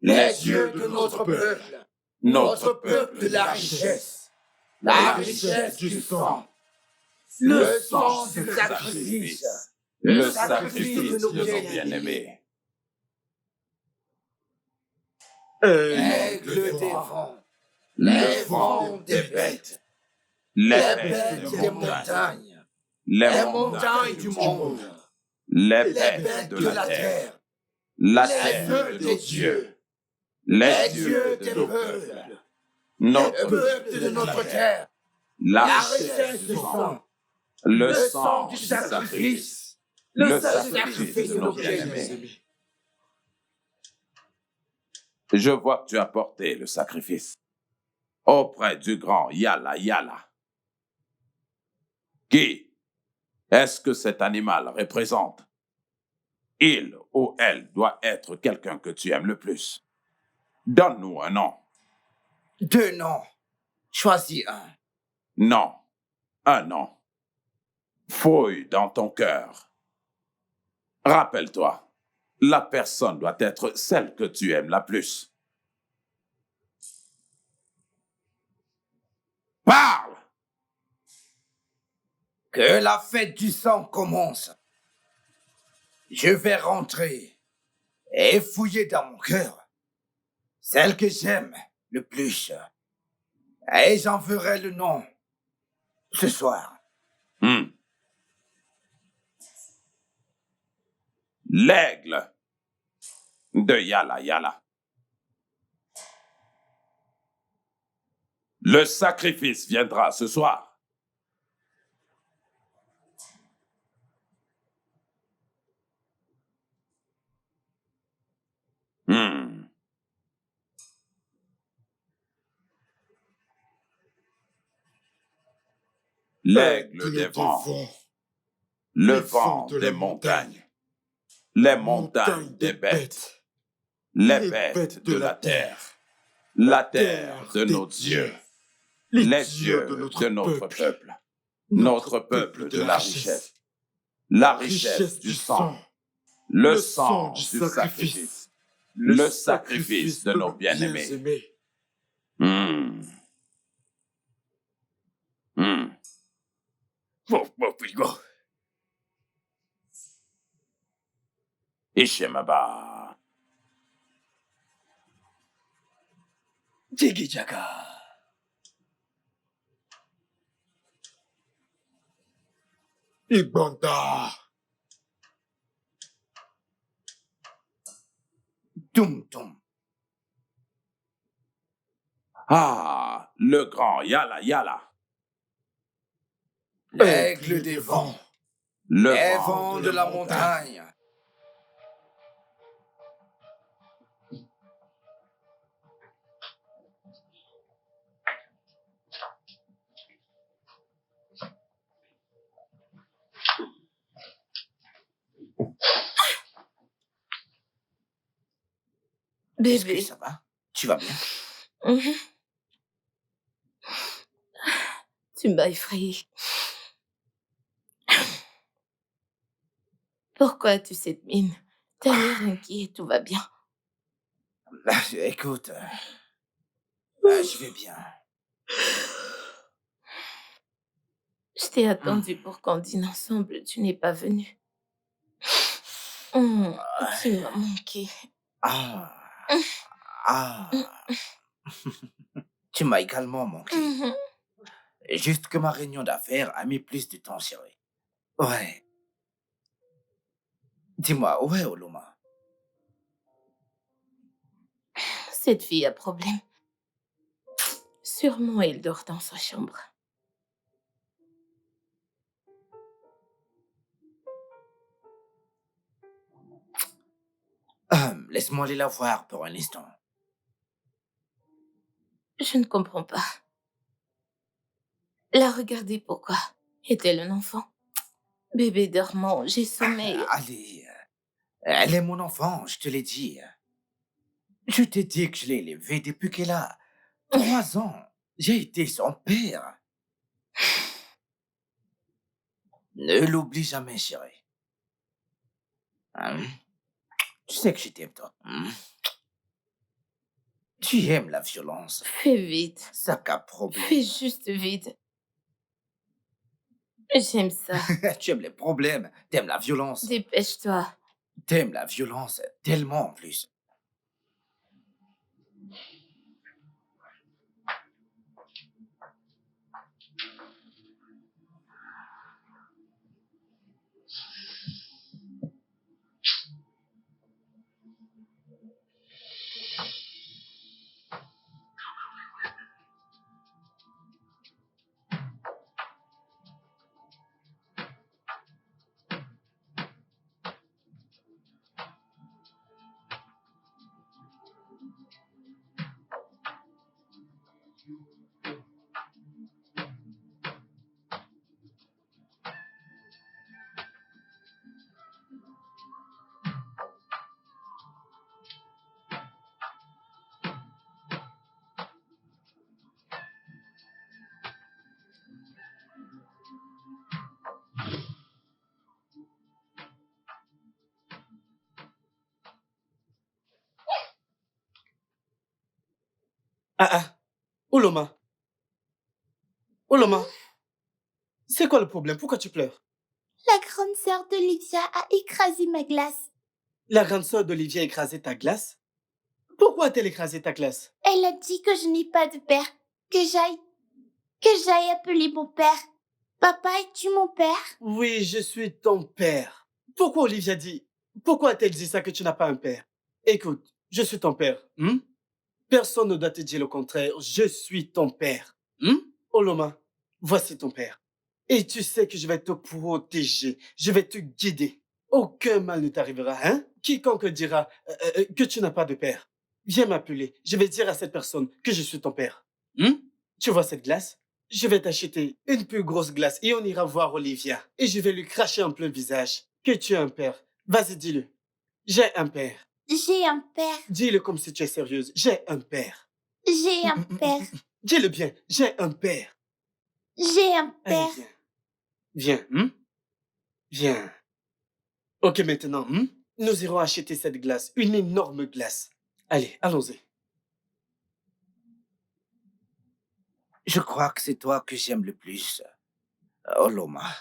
Les yeux de notre peuple, notre peuple de la richesse du sang, le sang du sacrifice, le sacrifice de nos bien-aimés. Aigle des vents, les vents des bêtes, les bêtes des montagnes, les montagnes du monde, les bêtes de la terre, les œufs des dieux, les dieux des peuples, notre peuple de notre terre, la richesse du sang, le sang du sacrifice, le sacrifice de nos bien-aimés. Je vois que tu as porté le sacrifice auprès du grand Yala Yala. Qui est-ce que cet animal représente? Il ou elle doit être quelqu'un que tu aimes le plus. Donne-nous un nom. 2 noms. Choisis un. Non, un nom. Fouille dans ton cœur. Rappelle-toi, la personne doit être celle que tu aimes la plus. Parle! Que la fête du sang commence. Je vais rentrer et fouiller dans mon cœur celle que j'aime le plus. Et j'en ferai le nom ce soir. L'aigle de Yala Yala. Le sacrifice viendra ce soir. L'aigle des vents, le vent des montagnes, les montagnes des bêtes, les bêtes de la terre de nos dieux, les dieux de notre peuple de la richesse du sang, le sang du sacrifice, le sacrifice de nos bien-aimés. Ishemaba. Jiggy Jaga. Igbanda. Tum tum. Ah, le grand Yala Yala. L'aigle des vents, Le les vent vents de la montagne. Est-ce que Bébé. ça va? Tu vas bien? Tu m'as effrayée. Pourquoi as-tu cette mine? T'as l'air inquiet, tout va bien. Écoute, je vais bien. Je t'ai attendu pour qu'on dîne ensemble, tu n'es pas venu. Tu m'as manqué. Tu m'as également manqué. Juste que ma réunion d'affaires a mis plus de temps, chérie. Ouais. Dis-moi, où est Oloma? Cette fille a problème. Sûrement, elle dort dans sa chambre. Laisse-moi aller la voir pour un instant. Je ne comprends pas. La regarder pourquoi? Est-elle un enfant? Bébé dormant, j'ai sommeil. Allez, elle est mon enfant, je te l'ai dit. Je t'ai dit que je l'ai élevée depuis qu'elle a 3 ans. J'ai été son père. Ne l'oublie jamais, chérie. Tu sais que je t'aime, toi. Tu aimes la violence. Fais vite. Ça qu'a problème. Fais juste vite. J'aime ça. Tu aimes les problèmes. T'aimes la violence. Dépêche-toi. T'aimes la violence tellement en plus. Ah ah, Oloma, Oloma, c'est quoi le problème? Pourquoi tu pleures? La grande sœur d'Olivia a écrasé ma glace. La grande sœur d'Olivia a écrasé ta glace? Pourquoi a-t-elle écrasé ta glace? Elle a dit que je n'ai pas de père, que j'aille appeler mon père. Papa, es-tu mon père? Oui, je suis ton père. Pourquoi a-t-elle dit ça que tu n'as pas un père? Écoute, je suis ton père. Personne ne doit te dire le contraire. Je suis ton père. Oloma, voici ton père. Et tu sais que je vais te protéger. Je vais te guider. Aucun mal ne t'arrivera, hein? Quiconque dira que tu n'as pas de père, viens m'appeler. Je vais dire à cette personne que je suis ton père. Tu vois cette glace? Je vais t'acheter une plus grosse glace et on ira voir Olivia. Et je vais lui cracher en plein visage que tu as un père. Vas-y, dis-le. J'ai un père. J'ai un père. Dis-le comme si tu es sérieuse. J'ai un père. J'ai un père. Dis-le bien. J'ai un père. J'ai un Allez, père. viens. Viens. Ok, maintenant, nous irons acheter cette glace. Une énorme glace. Allez, allons-y. Je crois que c'est toi que j'aime le plus. Oloma,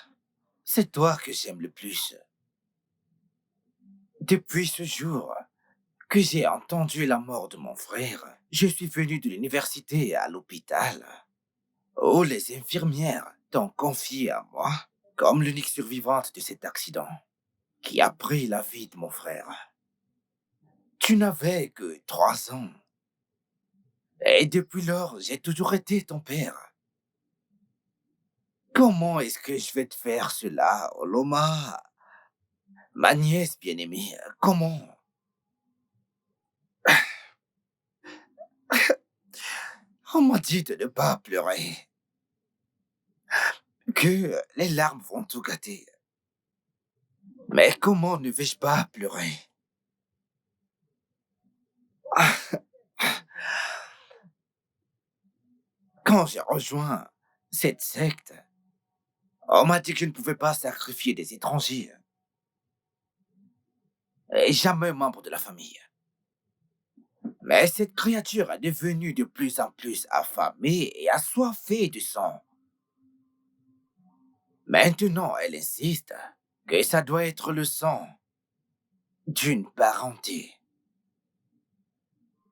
c'est toi que j'aime le plus. Depuis ce jour que j'ai entendu la mort de mon frère, je suis venu de l'université à l'hôpital, où les infirmières t'ont confié à moi comme l'unique survivante de cet accident qui a pris la vie de mon frère. Tu n'avais que 3 ans. Et depuis lors, j'ai toujours été ton père. Comment est-ce que je vais te faire cela, Oloma? Ma nièce bien-aimée, comment? On m'a dit de ne pas pleurer. Que les larmes vont tout gâter. Mais comment ne vais-je pas pleurer? Quand j'ai rejoint cette secte, on m'a dit que je ne pouvais pas sacrifier des étrangers. Et jamais membre de la famille. Mais cette créature est devenue de plus en plus affamée et assoiffée de sang. Maintenant, elle insiste que ça doit être le sang d'une parenté.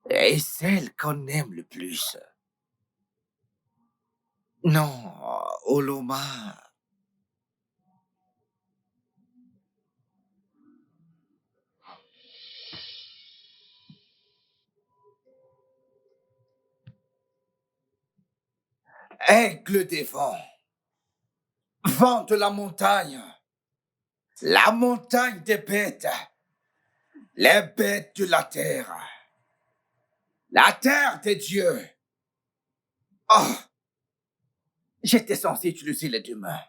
Et celle qu'on aime le plus. Non, Oloma. Aigle des vents. Vent de la montagne des bêtes, les bêtes de la terre des dieux. Oh, j'étais censé utiliser les 2 mains.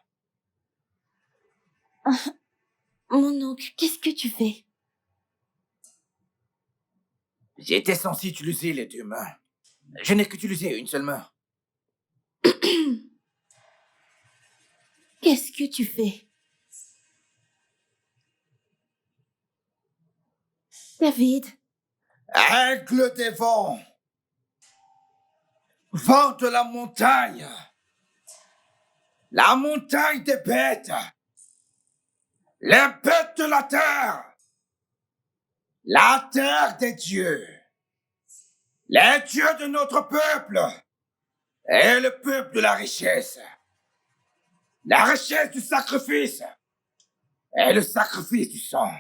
Mon oncle, qu'est-ce que tu fais? J'étais censé utiliser les 2 mains. Je n'ai qu'utilisé une seule main. Qu'est-ce que tu fais? David, Aigle des vents, Vent de la montagne des bêtes, les bêtes de la terre des dieux, les dieux de notre peuple et le peuple de la richesse du sacrifice et le sacrifice du sang,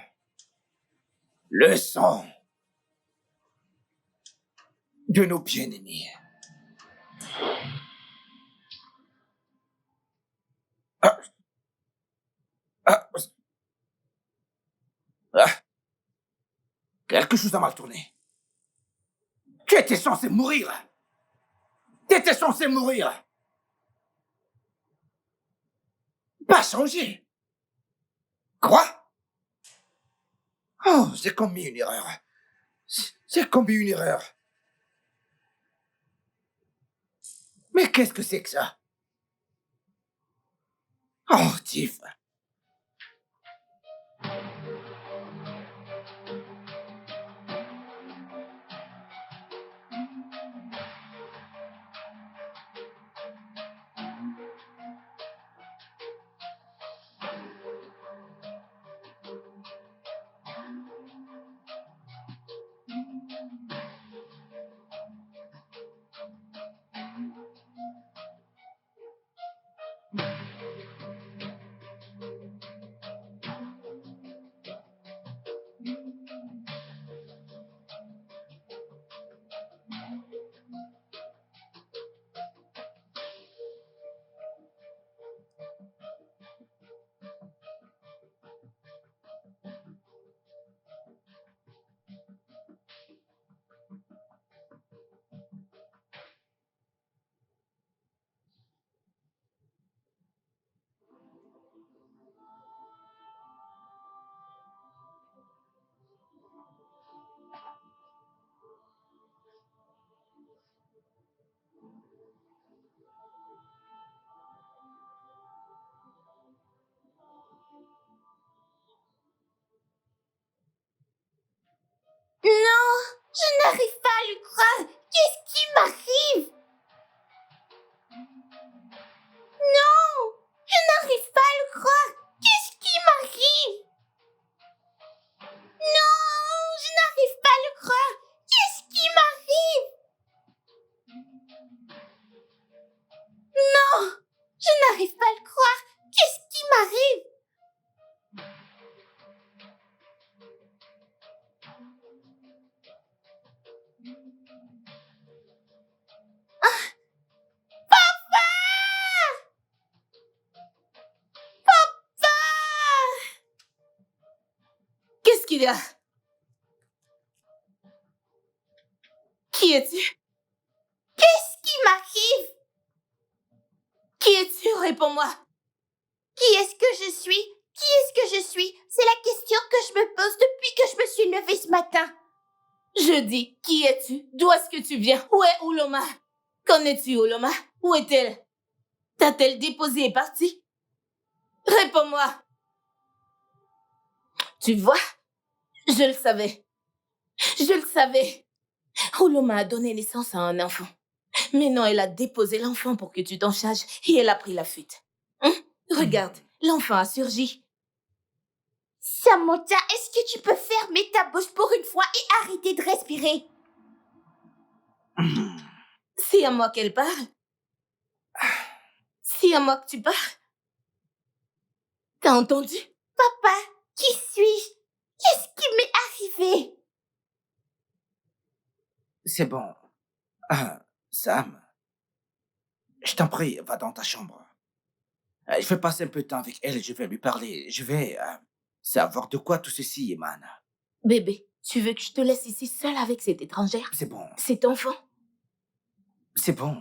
le sang de nos bien-aimés. Ah, ah, ah. Quelque chose a mal tourné. Tu étais censé mourir. T'étais censé mourir. Pas changer. Quoi? Oh, j'ai commis une erreur. J'ai commis une erreur. Mais qu'est-ce que c'est que ça? Oh, Tiff. Non, je n'arrive pas à le croire. Qu'est-ce qui m'arrive? Non, je n'arrive pas à le croire. Qu'est-ce qui m'arrive? Non, je n'arrive pas à le croire. Qu'est-ce qui m'arrive? Non, je n'arrive pas à le croire. Qu'est-ce qui m'arrive? Qu'est-ce qu'il y a? Qui es-tu? Qu'est-ce qui m'arrive? Qui es-tu? Réponds-moi. Qui est-ce que je suis? Qui est-ce que je suis? C'est la question que je me pose depuis que je me suis levée ce matin. Je dis, qui es-tu? D'où est-ce que tu viens? Où est Ouloma? Qu'en es-tu, Ouloma? Où est-elle? T'a-t-elle déposé et partie? Réponds-moi. Tu vois? Je le savais. Je le savais. Ouloma a donné naissance à un enfant. Mais non, elle a déposé l'enfant pour que tu t'en charges et elle a pris la fuite. Regarde, l'enfant a surgi. Samantha, est-ce que tu peux fermer ta bouche pour une fois et arrêter de respirer? C'est à moi qu'elle parle. C'est à moi que tu parles. T'as entendu? Papa, qui suis-je? Qu'est-ce qui m'est arrivé? C'est bon. Sam, je t'en prie, va dans ta chambre. Je vais passer un peu de temps avec elle, je vais lui parler. Je vais savoir de quoi tout ceci émane. Bébé, tu veux que je te laisse ici seule avec cette étrangère? C'est bon, Cet enfant? c'est bon.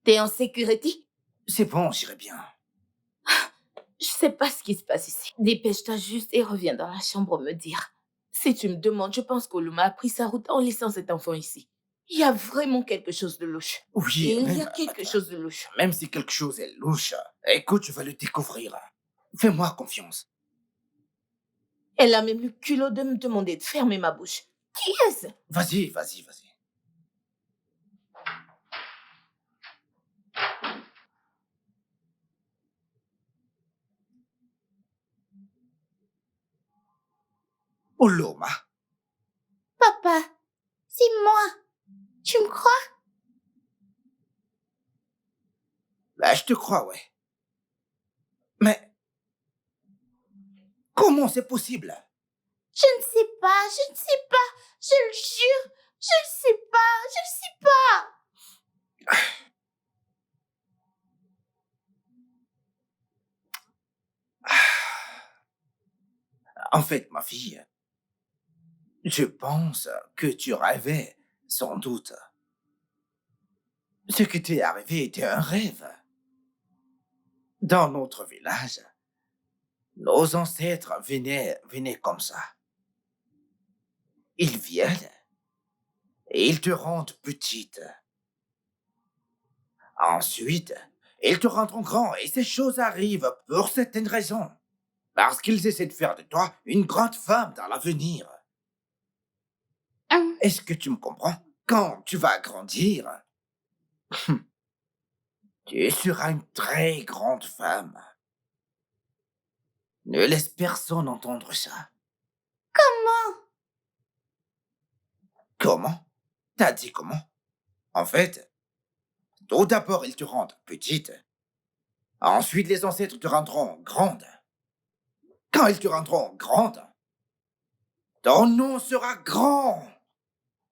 T'es en sécurité? C'est bon, j'irai bien. Je sais pas ce qui se passe ici. Dépêche-toi juste et reviens dans la chambre me dire. Si tu me demandes, je pense qu'Oluma a pris sa route en laissant cet enfant ici. Il y a vraiment quelque chose de louche. Oui, Il y même, a quelque chose de louche. même si quelque chose est louche, écoute, je vais le découvrir. Fais-moi confiance. Elle a même le culot de me demander de fermer ma bouche. Qui est-ce? Vas-y. Oloma. Papa, c'est moi. Tu me crois? Je te crois, ouais. Mais comment c'est possible? Je ne sais pas, je ne sais pas. Je le jure, je ne sais pas, je ne sais pas. En fait, ma fille, je pense que tu rêvais, sans doute. Ce qui t'est arrivé était un rêve. Dans notre village, nos ancêtres venaient comme ça. Ils viennent et ils te rendent petite. Ensuite, ils te rendront grand et ces choses arrivent pour certaines raisons. Parce qu'ils essaient de faire de toi une grande femme dans l'avenir. Est-ce que tu me comprends? Quand tu vas grandir, tu seras une très grande femme. Ne laisse personne entendre ça. Comment? T'as dit comment? En fait, tout d'abord ils te rendent petite. Ensuite les ancêtres te rendront grande. Quand ils te rendront grande, ton nom sera grand.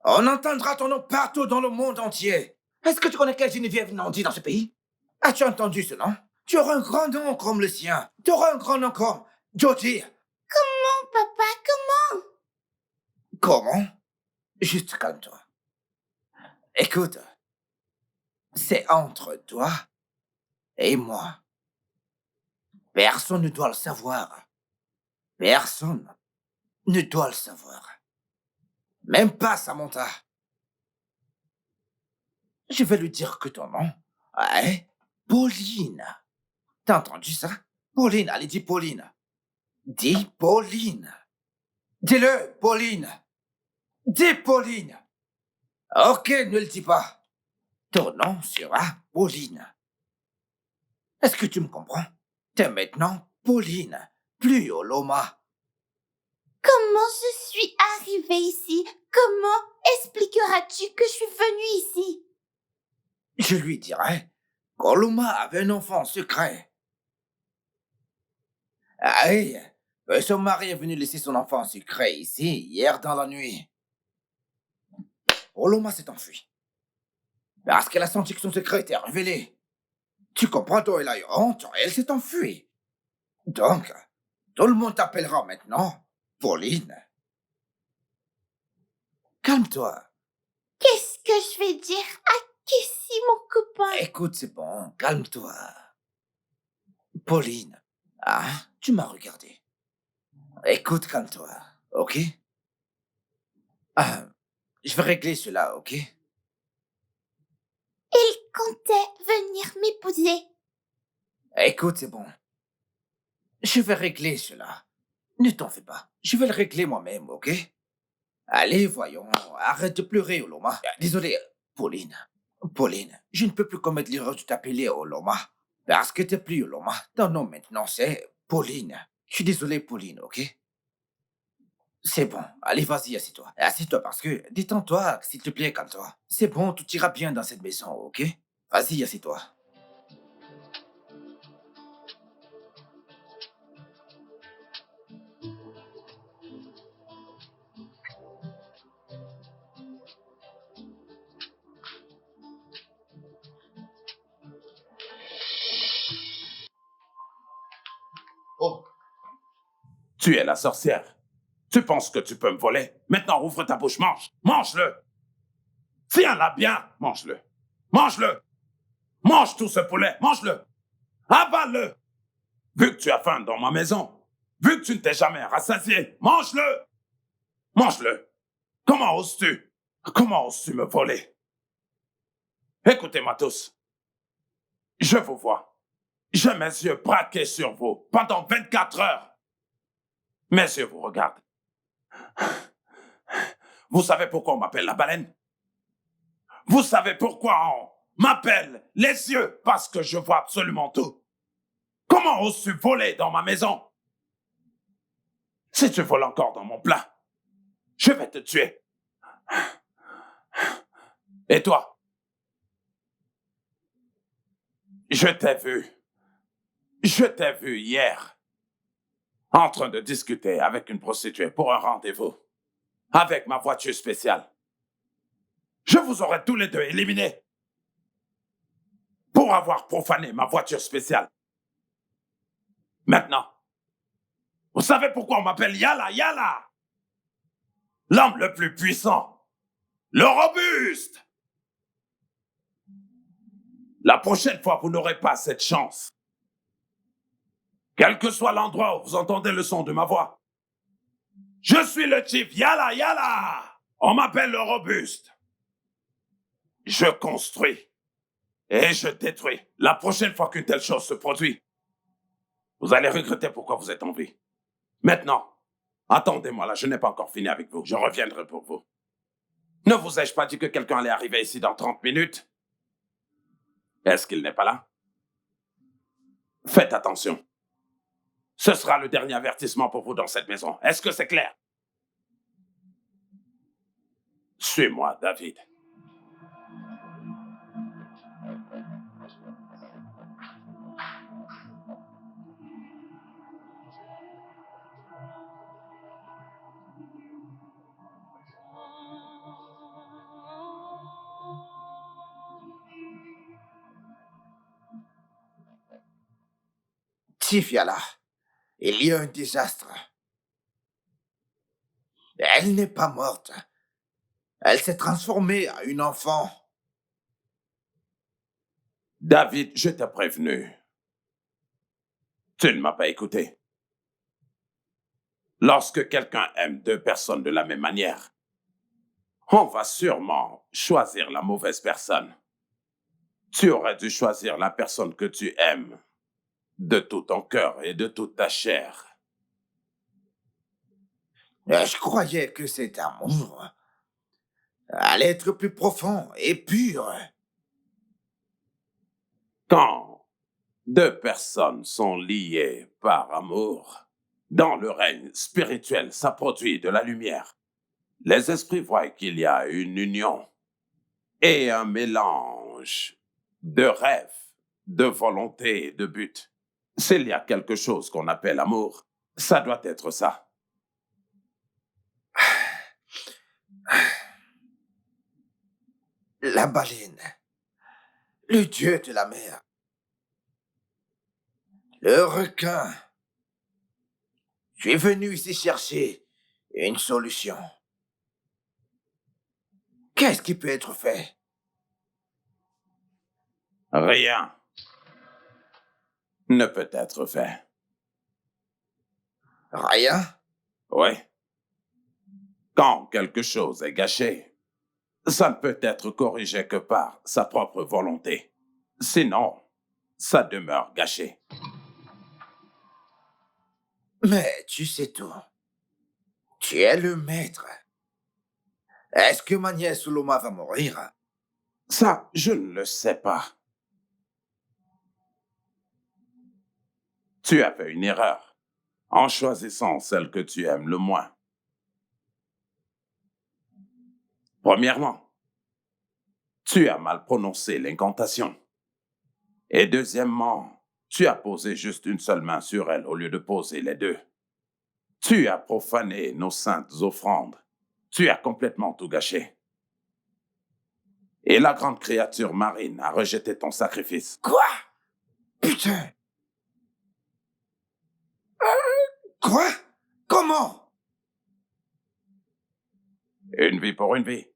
On entendra ton nom partout dans le monde entier. Est-ce que tu connais quelle Geneviève Nandi dans ce pays? As-tu entendu ce nom? Tu auras un grand nom comme le sien. Tu auras un grand nom comme Jyoti. Comment, papa, comment? Comment? Juste calme-toi. Écoute, c'est entre toi et moi. Personne ne doit le savoir. Personne ne doit le savoir. Même pas Samantha. Je vais lui dire que ton nom est Pauline. T'as entendu ça? Pauline, allez, dis Pauline. Dis Pauline. Dis-le, Pauline. Dis Pauline. Ok, ne le dis pas. Ton nom sera Pauline. Est-ce que tu me comprends? T'es maintenant Pauline, plus Oloma. Comment je suis arrivée ici? Comment expliqueras-tu que je suis venue ici? Je lui dirai qu'Oloma avait un enfant secret. Aïe, son mari est venu laisser son enfant secret ici hier dans la nuit. Oloma s'est enfuie. Parce qu'elle a senti que son secret était révélé. Tu comprends, toi, elle a eu honte, elle s'est enfuie. Donc, tout le monde t'appellera maintenant Pauline. Calme-toi. Qu'est-ce que je vais dire à Kessie, mon copain? Écoute, c'est bon, calme-toi. Pauline, tu m'as regardé. Écoute, calme-toi, ok? Je vais régler cela, ok? Il comptait venir m'épouser. Écoute, c'est bon. Je vais régler cela. Ne t'en fais pas. Je vais le régler moi-même, ok? Allez, voyons. Arrête de pleurer, Oloma. Désolé, Pauline. Pauline, je ne peux plus commettre l'erreur de t'appeler Oloma. Parce que t'es plus Oloma. Ton nom maintenant, c'est Pauline. Je suis désolé, Pauline, ok? C'est bon. Allez, vas-y, assieds-toi. Assieds-toi parce que... Détends-toi, s'il te plaît, calme-toi. C'est bon, tout ira bien dans cette maison, ok? Vas-y, assieds-toi. Oh. Tu es la sorcière. Tu penses que tu peux me voler? Maintenant, ouvre ta bouche, mange. Mange-le. Tiens-la bien. Mange-le. Mange-le. Mange tout ce poulet. Mange-le. Avale-le. Vu que tu as faim dans ma maison, vu que tu ne t'es jamais rassasié, mange-le. Mange-le. Comment oses-tu? Comment oses-tu me voler? Écoutez-moi tous. Je vous vois. J'ai mes yeux braqués sur vous pendant 24 heures. Mes yeux vous regardent. Vous savez pourquoi on m'appelle la baleine? Vous savez pourquoi on m'appelle les yeux? Parce que je vois absolument tout. Comment oses-tu voler dans ma maison? Si tu voles encore dans mon plat, Je vais te tuer. Et toi? Je t'ai vu. Je t'ai vu hier en train de discuter avec une prostituée pour un rendez-vous avec ma voiture spéciale. Je vous aurais tous les deux éliminés pour avoir profané ma voiture spéciale. Maintenant, vous savez pourquoi on m'appelle Yala Yala? L'homme le plus puissant, le robuste. La prochaine fois, vous n'aurez pas cette chance. Quel que soit l'endroit où vous entendez le son de ma voix, je suis le chief Yala Yala. On m'appelle le robuste. Je construis et je détruis. La prochaine fois qu'une telle chose se produit, vous allez regretter pourquoi vous êtes en vie. Maintenant, attendez-moi là, je n'ai pas encore fini avec vous. Je reviendrai pour vous. Ne vous ai-je pas dit que quelqu'un allait arriver ici dans 30 minutes? Est-ce qu'il n'est pas là? Faites attention. Ce sera le dernier avertissement pour vous dans cette maison. Est-ce que c'est clair? Suis-moi, David. Tifiala, il y a un désastre. Elle n'est pas morte. Elle s'est transformée en une enfant. David, je t'ai prévenu. Tu ne m'as pas écouté. Lorsque quelqu'un aime deux personnes de la même manière, on va sûrement choisir la mauvaise personne. Tu aurais dû choisir la personne que tu aimes de tout ton cœur et de toute ta chair. Je croyais que cet amour allait être plus profond et pur. Quand deux personnes sont liées par amour, dans le règne spirituel, ça produit de la lumière. Les esprits voient qu'il y a une union et un mélange de rêves, de volonté et de but. S'il y a quelque chose qu'on appelle amour, ça doit être ça. La baleine, le dieu de la mer, le requin. Je suis venu ici chercher une solution. Qu'est-ce qui peut être fait? Rien ne peut être fait. Rien? Oui. Quand quelque chose est gâché, ça ne peut être corrigé que par sa propre volonté. Sinon, ça demeure gâché. Mais tu sais tout. Tu es le maître. Est-ce que ma nièce Loma va mourir? Ça, je ne le sais pas. Tu as fait une erreur en choisissant celle que tu aimes le moins. Premièrement, tu as mal prononcé l'incantation. Et deuxièmement, tu as posé juste une seule main sur elle au lieu de poser les deux. Tu as profané nos saintes offrandes. Tu as complètement tout gâché. Et la grande créature marine a rejeté ton sacrifice. Quoi? Putain! Quoi? Comment? Une vie pour une vie.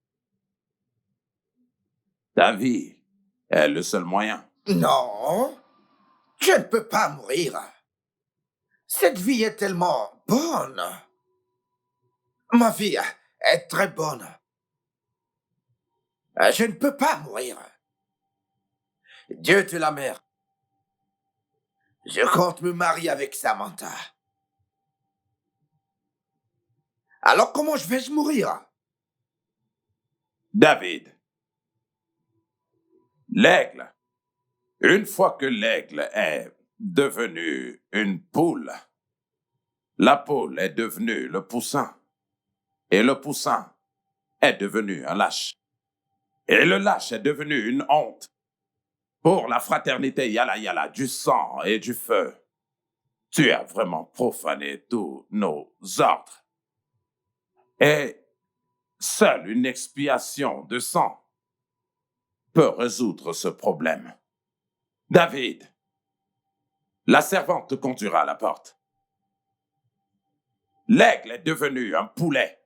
Ta vie est le seul moyen. Non, je ne peux pas mourir. Cette vie est tellement bonne. Ma vie est très bonne. Je ne peux pas mourir. Dieu de la mer. Je compte me marier avec Samantha. Alors comment vais-je mourir? David, l'aigle, une fois que l'aigle est devenu une poule, la poule est devenue le poussin. Et le poussin est devenu un lâche. Et le lâche est devenu une honte pour la fraternité Yala Yala du sang et du feu. Tu as vraiment profané tous nos ordres. Et seule une expiation de sang peut résoudre ce problème. David, la servante te conduira à la porte. L'aigle est devenu un poulet.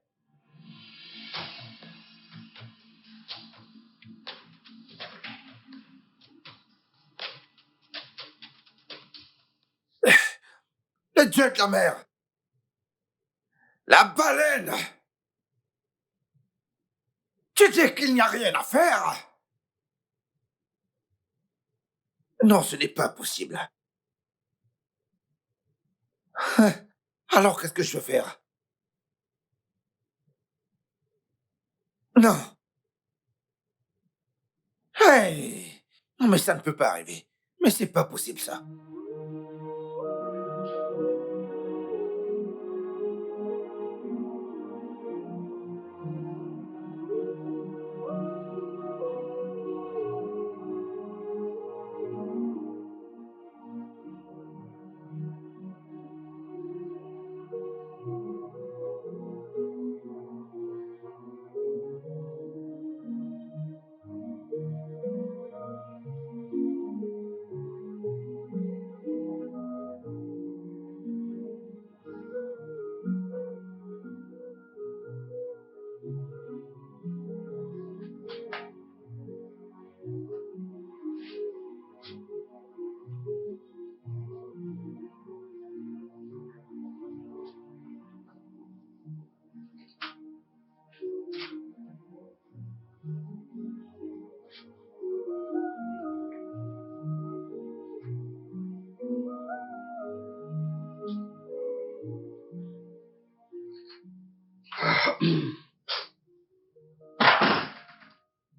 Le dieu de la mer. La baleine. Tu dis qu'il n'y a rien à faire? Non, ce n'est pas possible. Alors, qu'est-ce que je veux faire? Non. Hey! Non, mais ça ne peut pas arriver. Mais c'est pas possible, ça.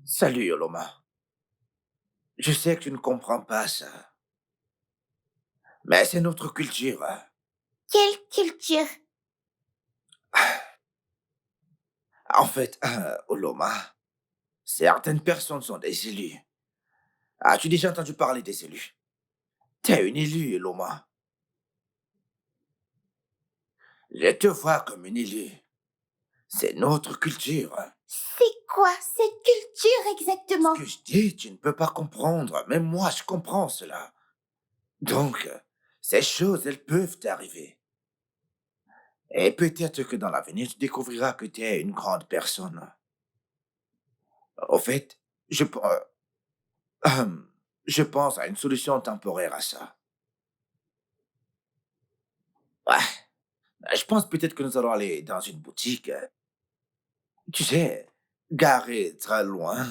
Salut, Yoloma. Je sais que tu ne comprends pas ça. Mais c'est notre culture. Quelle culture? En fait, Oloma, certaines personnes sont des élus. As-tu déjà entendu parler des élus? T'es une élue, Oloma. Je te vois comme une élue. C'est notre culture. C'est quoi cette culture exactement? Ce que je dis, tu ne peux pas comprendre. Même moi, je comprends cela. Donc, ces choses, elles peuvent t'arriver. Et peut-être que dans l'avenir, tu découvriras que tu es une grande personne. Au fait, je pense à une solution temporaire à ça. Ouais, je pense peut-être que nous allons aller dans une boutique. Tu sais, garée très loin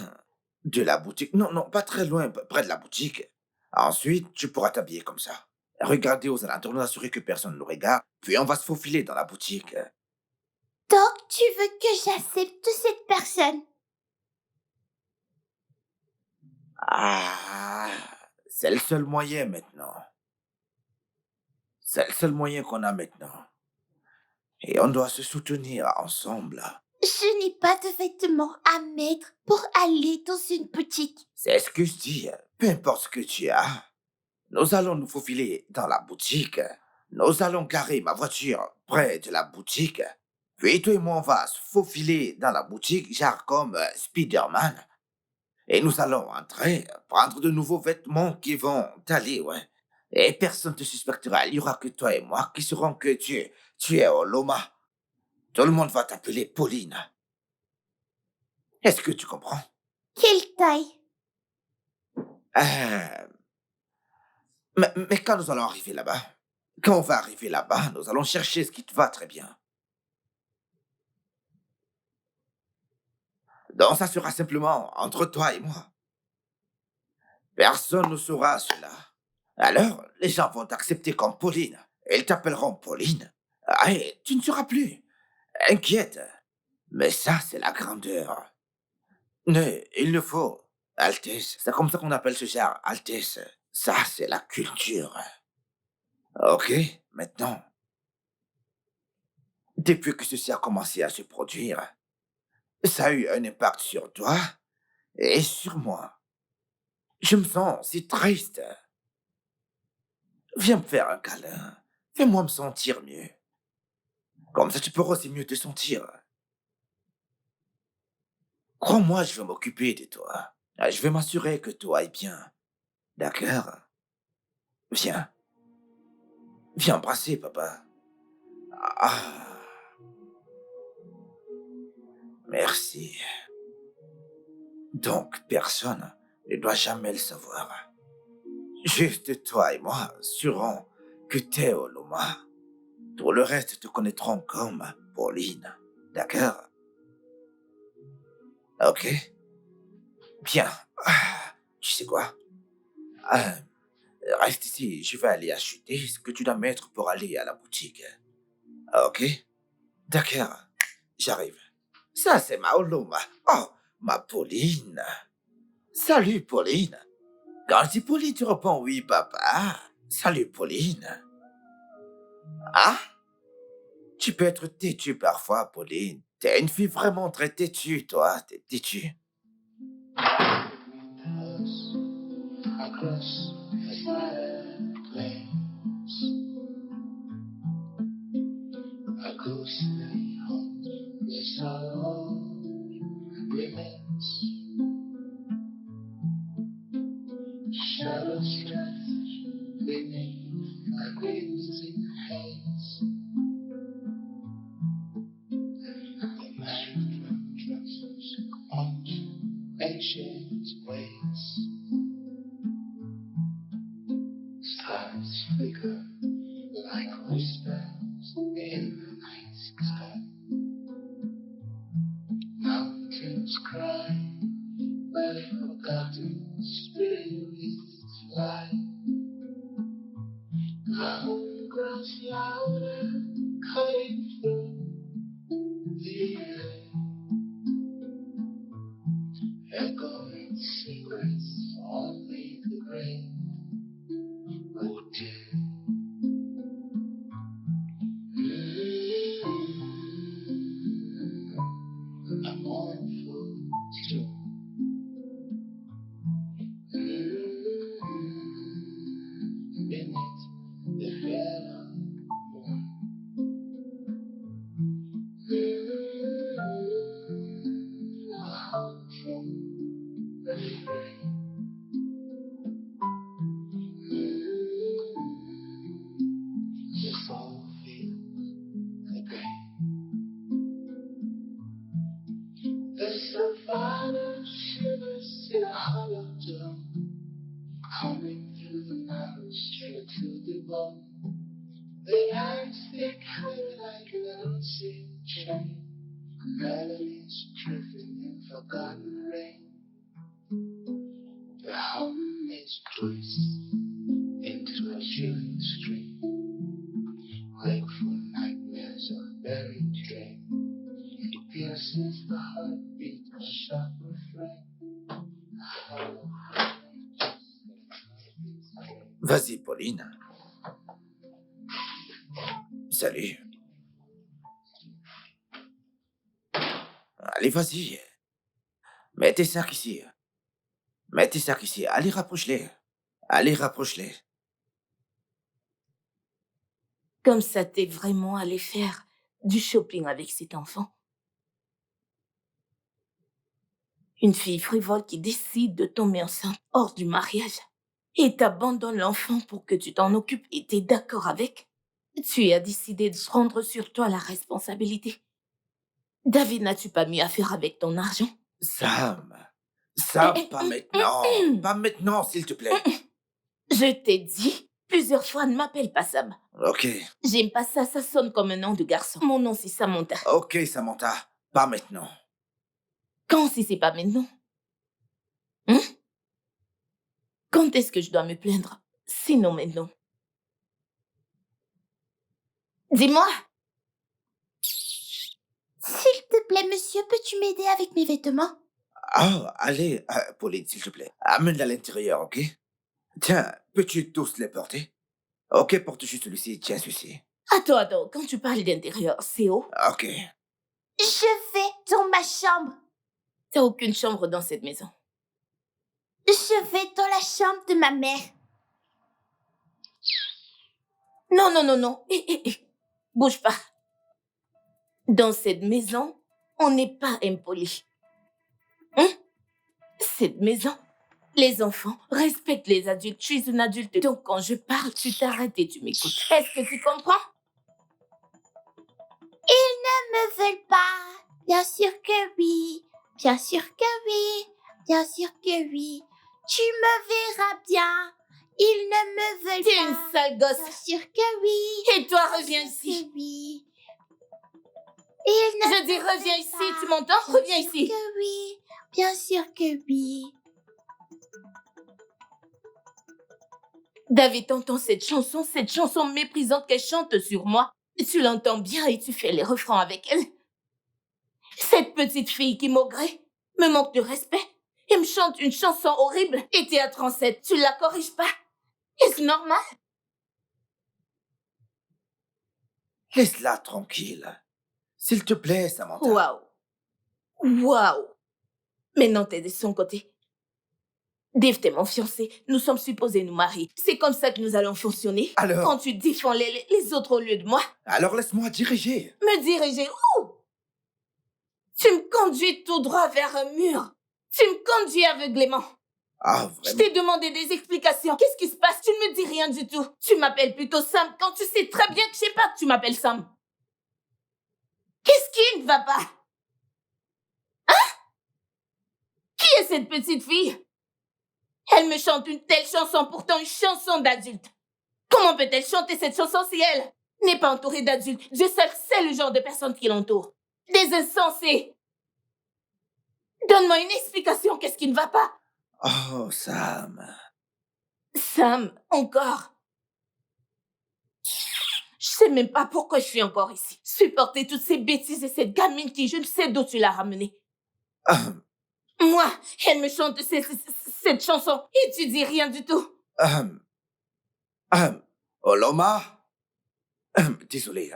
de la boutique. Non, non, pas très loin, près de la boutique. Ensuite, tu pourras t'habiller comme ça. Regarder aux alentours, nous assurer que personne ne nous regarde. Puis on va se faufiler dans la boutique. Donc, tu veux que j'accepte cette personne? Ah, c'est le seul moyen maintenant. C'est le seul moyen qu'on a maintenant. Et on doit se soutenir ensemble. Je n'ai pas de vêtements à mettre pour aller dans une boutique. C'est ce que je dis. Peu importe ce que tu as. Nous allons nous faufiler dans la boutique. Nous allons garer ma voiture près de la boutique. Puis toi et moi, on va se faufiler dans la boutique, genre comme Spider-Man. Et nous allons entrer, prendre de nouveaux vêtements qui vont t'aller, ouais. Et personne ne te suspectera. Il n'y aura que toi et moi qui sauront que tu es Oloma. Tout le monde va t'appeler Pauline. Est-ce que tu comprends? Quelle taille? Mais quand nous allons arriver là-bas, quand on va arriver là-bas, nous allons chercher ce qui te va très bien. Donc ça sera simplement entre toi et moi. Personne ne saura cela. Alors, les gens vont t'accepter comme Pauline. Ils t'appelleront Pauline. Ah, et tu ne seras plus inquiète. Mais ça, c'est la grandeur. Mais il le faut. Altesse. C'est comme ça qu'on appelle ce genre, Altesse. Ça, c'est la culture. Ok, maintenant. Depuis que ceci a commencé à se produire, ça a eu un impact sur toi et sur moi. Je me sens si triste. Viens me faire un câlin. Fais-moi me sentir mieux. Comme ça, tu pourras aussi mieux te sentir. Crois-moi, je vais m'occuper de toi. Je vais m'assurer que tout aille bien. D'accord? Viens. Viens embrasser, papa. Ah, merci. Donc, personne ne doit jamais le savoir. Juste toi et moi saurons que t'es Oloma. Pour le reste, te connaîtront comme Pauline. D'accord? Ok? Bien. Tu sais quoi? Euh, Reste ici, je vais aller acheter ce que tu dois mettre pour aller à la boutique. Ok? D'accord. J'arrive. Ça, c'est ma Oloma. Oh, ma Pauline. Salut, Pauline. Quand je dis Pauline, tu réponds oui, papa. Salut, Pauline. Ah? Tu peux être têtue parfois, Pauline. T'es une fille vraiment très têtue, toi. T'es têtue. Across the fireplace, a ghostly haunt where sorrow remains. Shadows stretch beneath a crimson haze. The man dresses on ancient ways. Stars flicker like whispers in the night sky. Mountains cry where forgotten spirits fly. Ground grows louder, cutting through the air. Echoing secrets only the grave would dare. A mournful tune. Beneath the yellow moon. A hopeful refrain. The soul feels the pain. The savannah shivers in a hollow dome, coming through the marrow straight to the bone. The eyes they heavy like an unseen chain, melodies drifting in forgotten rain. The hum is twisted into a chilling stream, wakeful nightmares of buried dream. It pierces the heartbeat, a sharp refrain. Vas-y, Pauline. Salut. Allez, vas-y. Mets tes sacs ici. Mets tes sacs ici. Allez, rapproche-les. Allez, rapproche-les. Comme ça, t'es vraiment allé faire du shopping avec cet enfant. Une fille frivole qui décide de tomber enceinte hors du mariage et t'abandonne l'enfant pour que tu t'en occupes et t'es d'accord avec. Tu as décidé de prendre sur toi la responsabilité. David, n'as-tu pas mieux à faire avec ton argent? Sam, pas maintenant. Pas maintenant, s'il te plaît. Je t'ai dit plusieurs fois, ne m'appelle pas Sam. Ok. J'aime pas ça, ça sonne comme un nom de garçon. Mon nom, c'est Samantha. Ok, Samantha. Pas maintenant. Quand si c'est pas maintenant? Quand est-ce que je dois me plaindre? Sinon maintenant. Dis-moi. S'il te plaît, monsieur, peux-tu m'aider avec mes vêtements? Oh, allez, Pauline, s'il te plaît. Amène-la à l'intérieur, ok? Tiens, peux-tu tous les porter? Ok, porte juste celui-ci, tiens celui-ci. Attends, quand tu parles d'intérieur, c'est où? Ok. Je vais dans ma chambre. T'as aucune chambre dans cette maison. Je vais dans la chambre de ma mère. Non. Bouge pas. Dans cette maison, on n'est pas impoli. Hein? Cette maison, les enfants respectent les adultes. Tu es une adulte, donc quand je parle, tu t'arrêtes et tu m'écoutes. Est-ce que tu comprends? Ne me veulent pas. Bien sûr que oui. Bien sûr que oui. Bien sûr que oui. Tu me verras bien. Ils ne me veulent T'es pas. une sale gosse. Bien sûr que oui. Et toi, Bien reviens sûr ici. que oui. Ils ne Je dis me reviens veulent ici, pas. tu m'entends? Bien Reviens sûr ici. que oui. Bien sûr que oui. David, t'entends cette chanson méprisante qu'elle chante sur moi. Tu l'entends bien et tu fais les refrains avec elle. Cette petite fille qui m'augrée me manque de respect et me chante une chanson horrible. Et t'es à 37, tu la corriges pas. Est-ce normal? Laisse-la tranquille. S'il te plaît, Samantha. Waouh. Maintenant, t'es de son côté. Dave, t'es mon fiancé. Nous sommes supposés nous marier. C'est comme ça que nous allons fonctionner. Alors? Quand tu défends les autres au lieu de moi, Alors laisse-moi diriger. me diriger où? Tu me conduis tout droit vers un mur. Tu me conduis aveuglément. Ah, Je vraiment? t'ai demandé des explications. Qu'est-ce qui se passe? Tu ne me dis rien du tout. Tu m'appelles plutôt Sam quand tu sais très bien que je sais pas que tu m'appelles Sam. Qu'est-ce qui ne va pas? Hein? Qui est cette petite fille? Elle me chante une telle chanson, pourtant une chanson d'adulte. Comment peut-elle chanter cette chanson si elle n'est pas entourée d'adultes? Dieu seul sait le genre de personnes qui l'entourent. Des insensés. Donne-moi une explication, qu'est-ce qui ne va pas? Oh, Sam. Sam, encore. Je sais même pas pourquoi je suis encore ici. Supporter toutes ces bêtises et cette gamine qui, je ne sais d'où tu l'as ramenée. Moi, elle me chante cette chanson et tu dis rien du tout. Oloma? Désolé.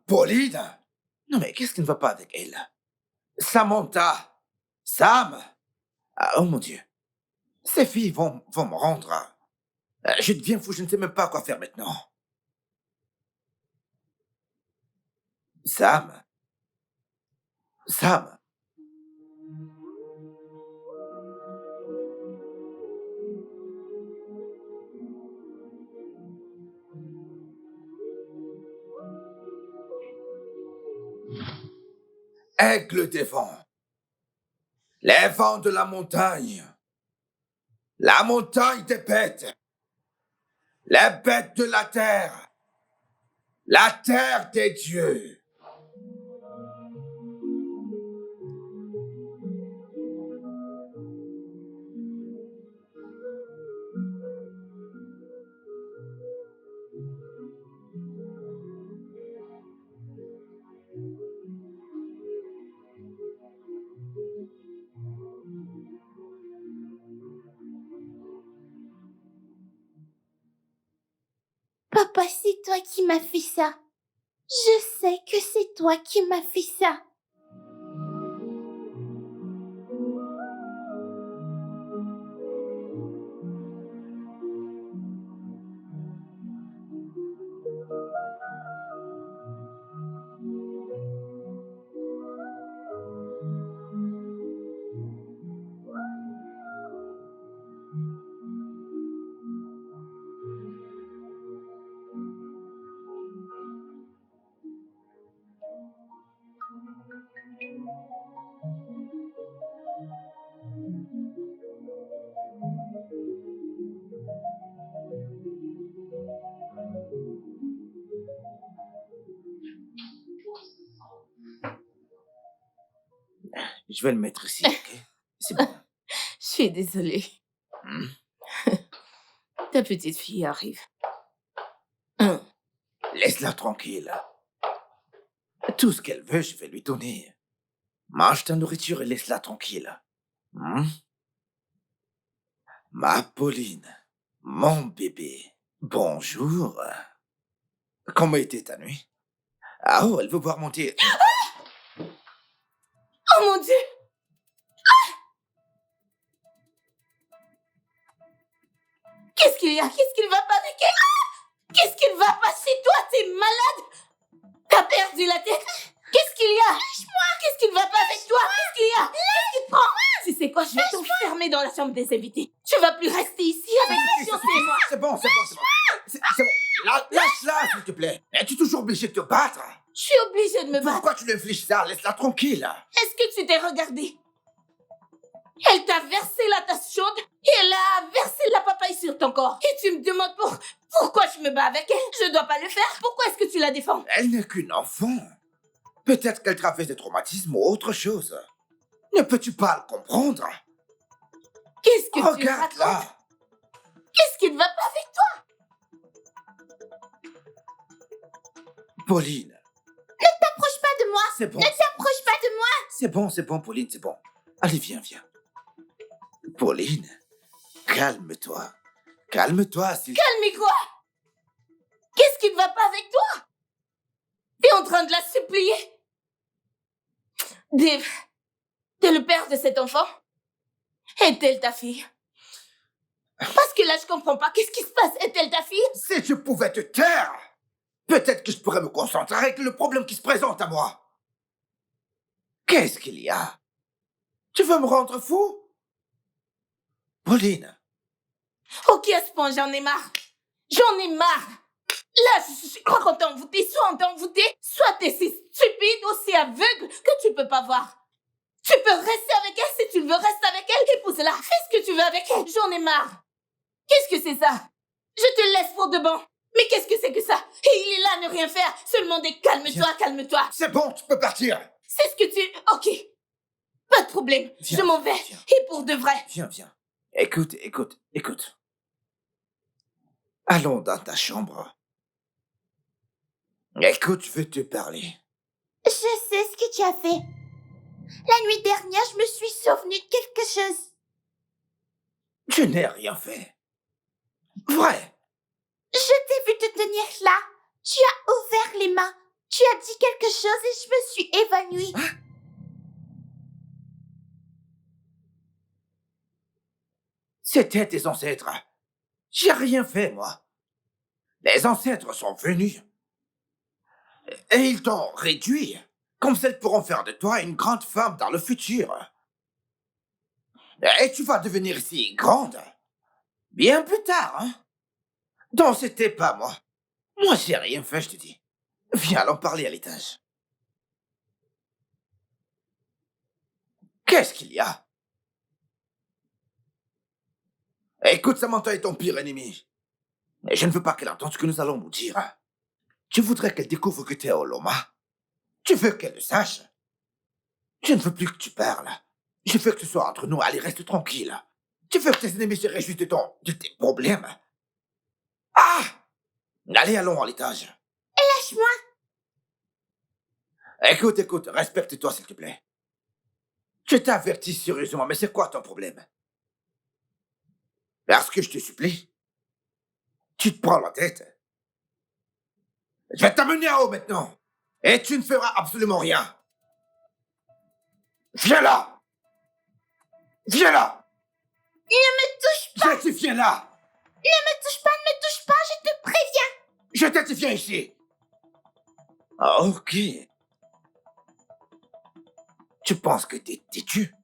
Pauline? Non, mais qu'est-ce qui ne va pas avec elle? Samantha? Sam? Oh mon Dieu. Ces filles vont me rendre. Je deviens fou, je ne sais même pas quoi faire maintenant. Sam? Sam? Aigle des vents. Les vents de la montagne. La montagne des bêtes. Les bêtes de la terre. La terre des dieux. Papa, c'est toi qui m'as fait ça. Je sais que c'est toi qui m'as fait ça. Je vais le mettre ici, ok? C'est bon. Je suis désolée. Hmm? Ta petite fille arrive. Laisse-la tranquille. Tout ce qu'elle veut, je vais lui donner. Mange ta nourriture et laisse-la tranquille. Hmm? Ma Pauline, mon bébé, bonjour. Comment était ta nuit? Ah oh, elle veut boire mon thé. Oh mon Dieu! Qu'est-ce qu'il y a? Qu'est-ce qu'il va pas avec elle? Qu'est-ce qu'il va pas chez toi? T'es malade? T'as perdu la tête? Qu'est-ce qu'il y a? Lâche-moi! Qu'est-ce qu'il va pas avec toi? Qu'est-ce qu'il y a? Qu'est-ce qui te prend? Tu sais quoi? Je vais t'enfermer dans la chambre des invités. Tu vas plus rester ici avec patience et moi. C'est bon. C'est bon. Lâche-la, s'il te plaît. Es-tu toujours obligé de te battre? Je suis obligée de me battre. Pourquoi tu lui infliges ça? Laisse-la tranquille. Est-ce que tu t'es regardé? Elle t'a versé la tasse chaude et elle a versé la papaye sur ton corps. Et tu me demandes pourquoi je me bats avec elle? Je dois pas le faire. Pourquoi est-ce que tu la défends? Elle n'est qu'une enfant. Peut-être qu'elle traverse des traumatismes ou autre chose. Ne peux-tu pas le comprendre? Qu'est-ce que tu racontes? Regarde-la. Qu'est-ce qui ne va pas avec toi? Pauline. T'approche pas de moi. C'est bon. Ne t'approche pas de moi. C'est bon, Pauline, c'est bon. Allez, viens. Pauline, calme-toi. Calme-toi, s'il... Calme quoi? Qu'est-ce qui ne va pas avec toi? T'es en train de la supplier? T'es le père de cet enfant? Est-elle ta fille? Parce que là, je comprends pas. Qu'est-ce qui se passe? Est-elle ta fille? Si je pouvais te taire, peut-être que je pourrais me concentrer avec le problème qui se présente à moi. Qu'est-ce qu'il y a? Tu veux me rendre fou? Pauline. Ok, à ce point, j'en ai marre. J'en ai marre. Là, je crois qu'on t'a envoûté. Soit on t'a envoûté, soit t'es si stupide, aussi aveugle que tu peux pas voir. Tu peux rester avec elle si tu le veux, reste avec elle, épouse-la. Fais ce que tu veux avec elle. J'en ai marre. Qu'est-ce que c'est ça? Je te laisse pour de bon. Mais qu'est-ce que c'est que ça? Et il est là à ne rien faire. Seulement des calme-toi, calme-toi. C'est bon, tu peux partir. C'est ce que tu... Ok. Pas de problème. Viens, Je m'en vais. viens. Et pour de vrai. Viens. Écoute. Allons dans ta chambre. Écoute, je veux te parler. Je sais ce que tu as fait. La nuit dernière, je me suis souvenue de quelque chose. Je n'ai rien fait. Vrai. Je t'ai vu te tenir là. Tu as ouvert les mains. Tu as dit quelque chose et je me suis évanouie. C'était tes ancêtres. J'ai rien fait, moi. Les ancêtres sont venus. Et ils t'ont réduit. Comme s'ils pourront faire de toi une grande femme dans le futur. Et tu vas devenir si grande. Bien plus tard, hein. Donc c'était pas moi. Moi, j'ai rien fait, je te dis. Viens, allons parler à l'étage. Qu'est-ce qu'il y a? Écoute, Samantha est ton pire ennemi. Et je ne veux pas qu'elle entende ce que nous allons nous dire. Tu voudrais qu'elle découvre que tu es Oloma. Tu veux qu'elle le sache. Je ne veux plus que tu parles. Je veux que ce soit entre nous. Allez, reste tranquille. Tu veux que tes ennemis se réjouissent de tes problèmes. Ah! Allez, allons à l'étage. Lâche-moi. Écoute, respecte-toi, s'il te plaît. Je t'avertis sérieusement, mais c'est quoi ton problème? Parce que je te supplie. Tu te prends la tête. Je vais t'amener en haut maintenant. Et tu ne feras absolument rien. Viens là. Ne me touche pas. Je te viens là. Ne me touche pas, je te préviens. Je te viens ici. Ah, ok. Tu penses que t'es têtu?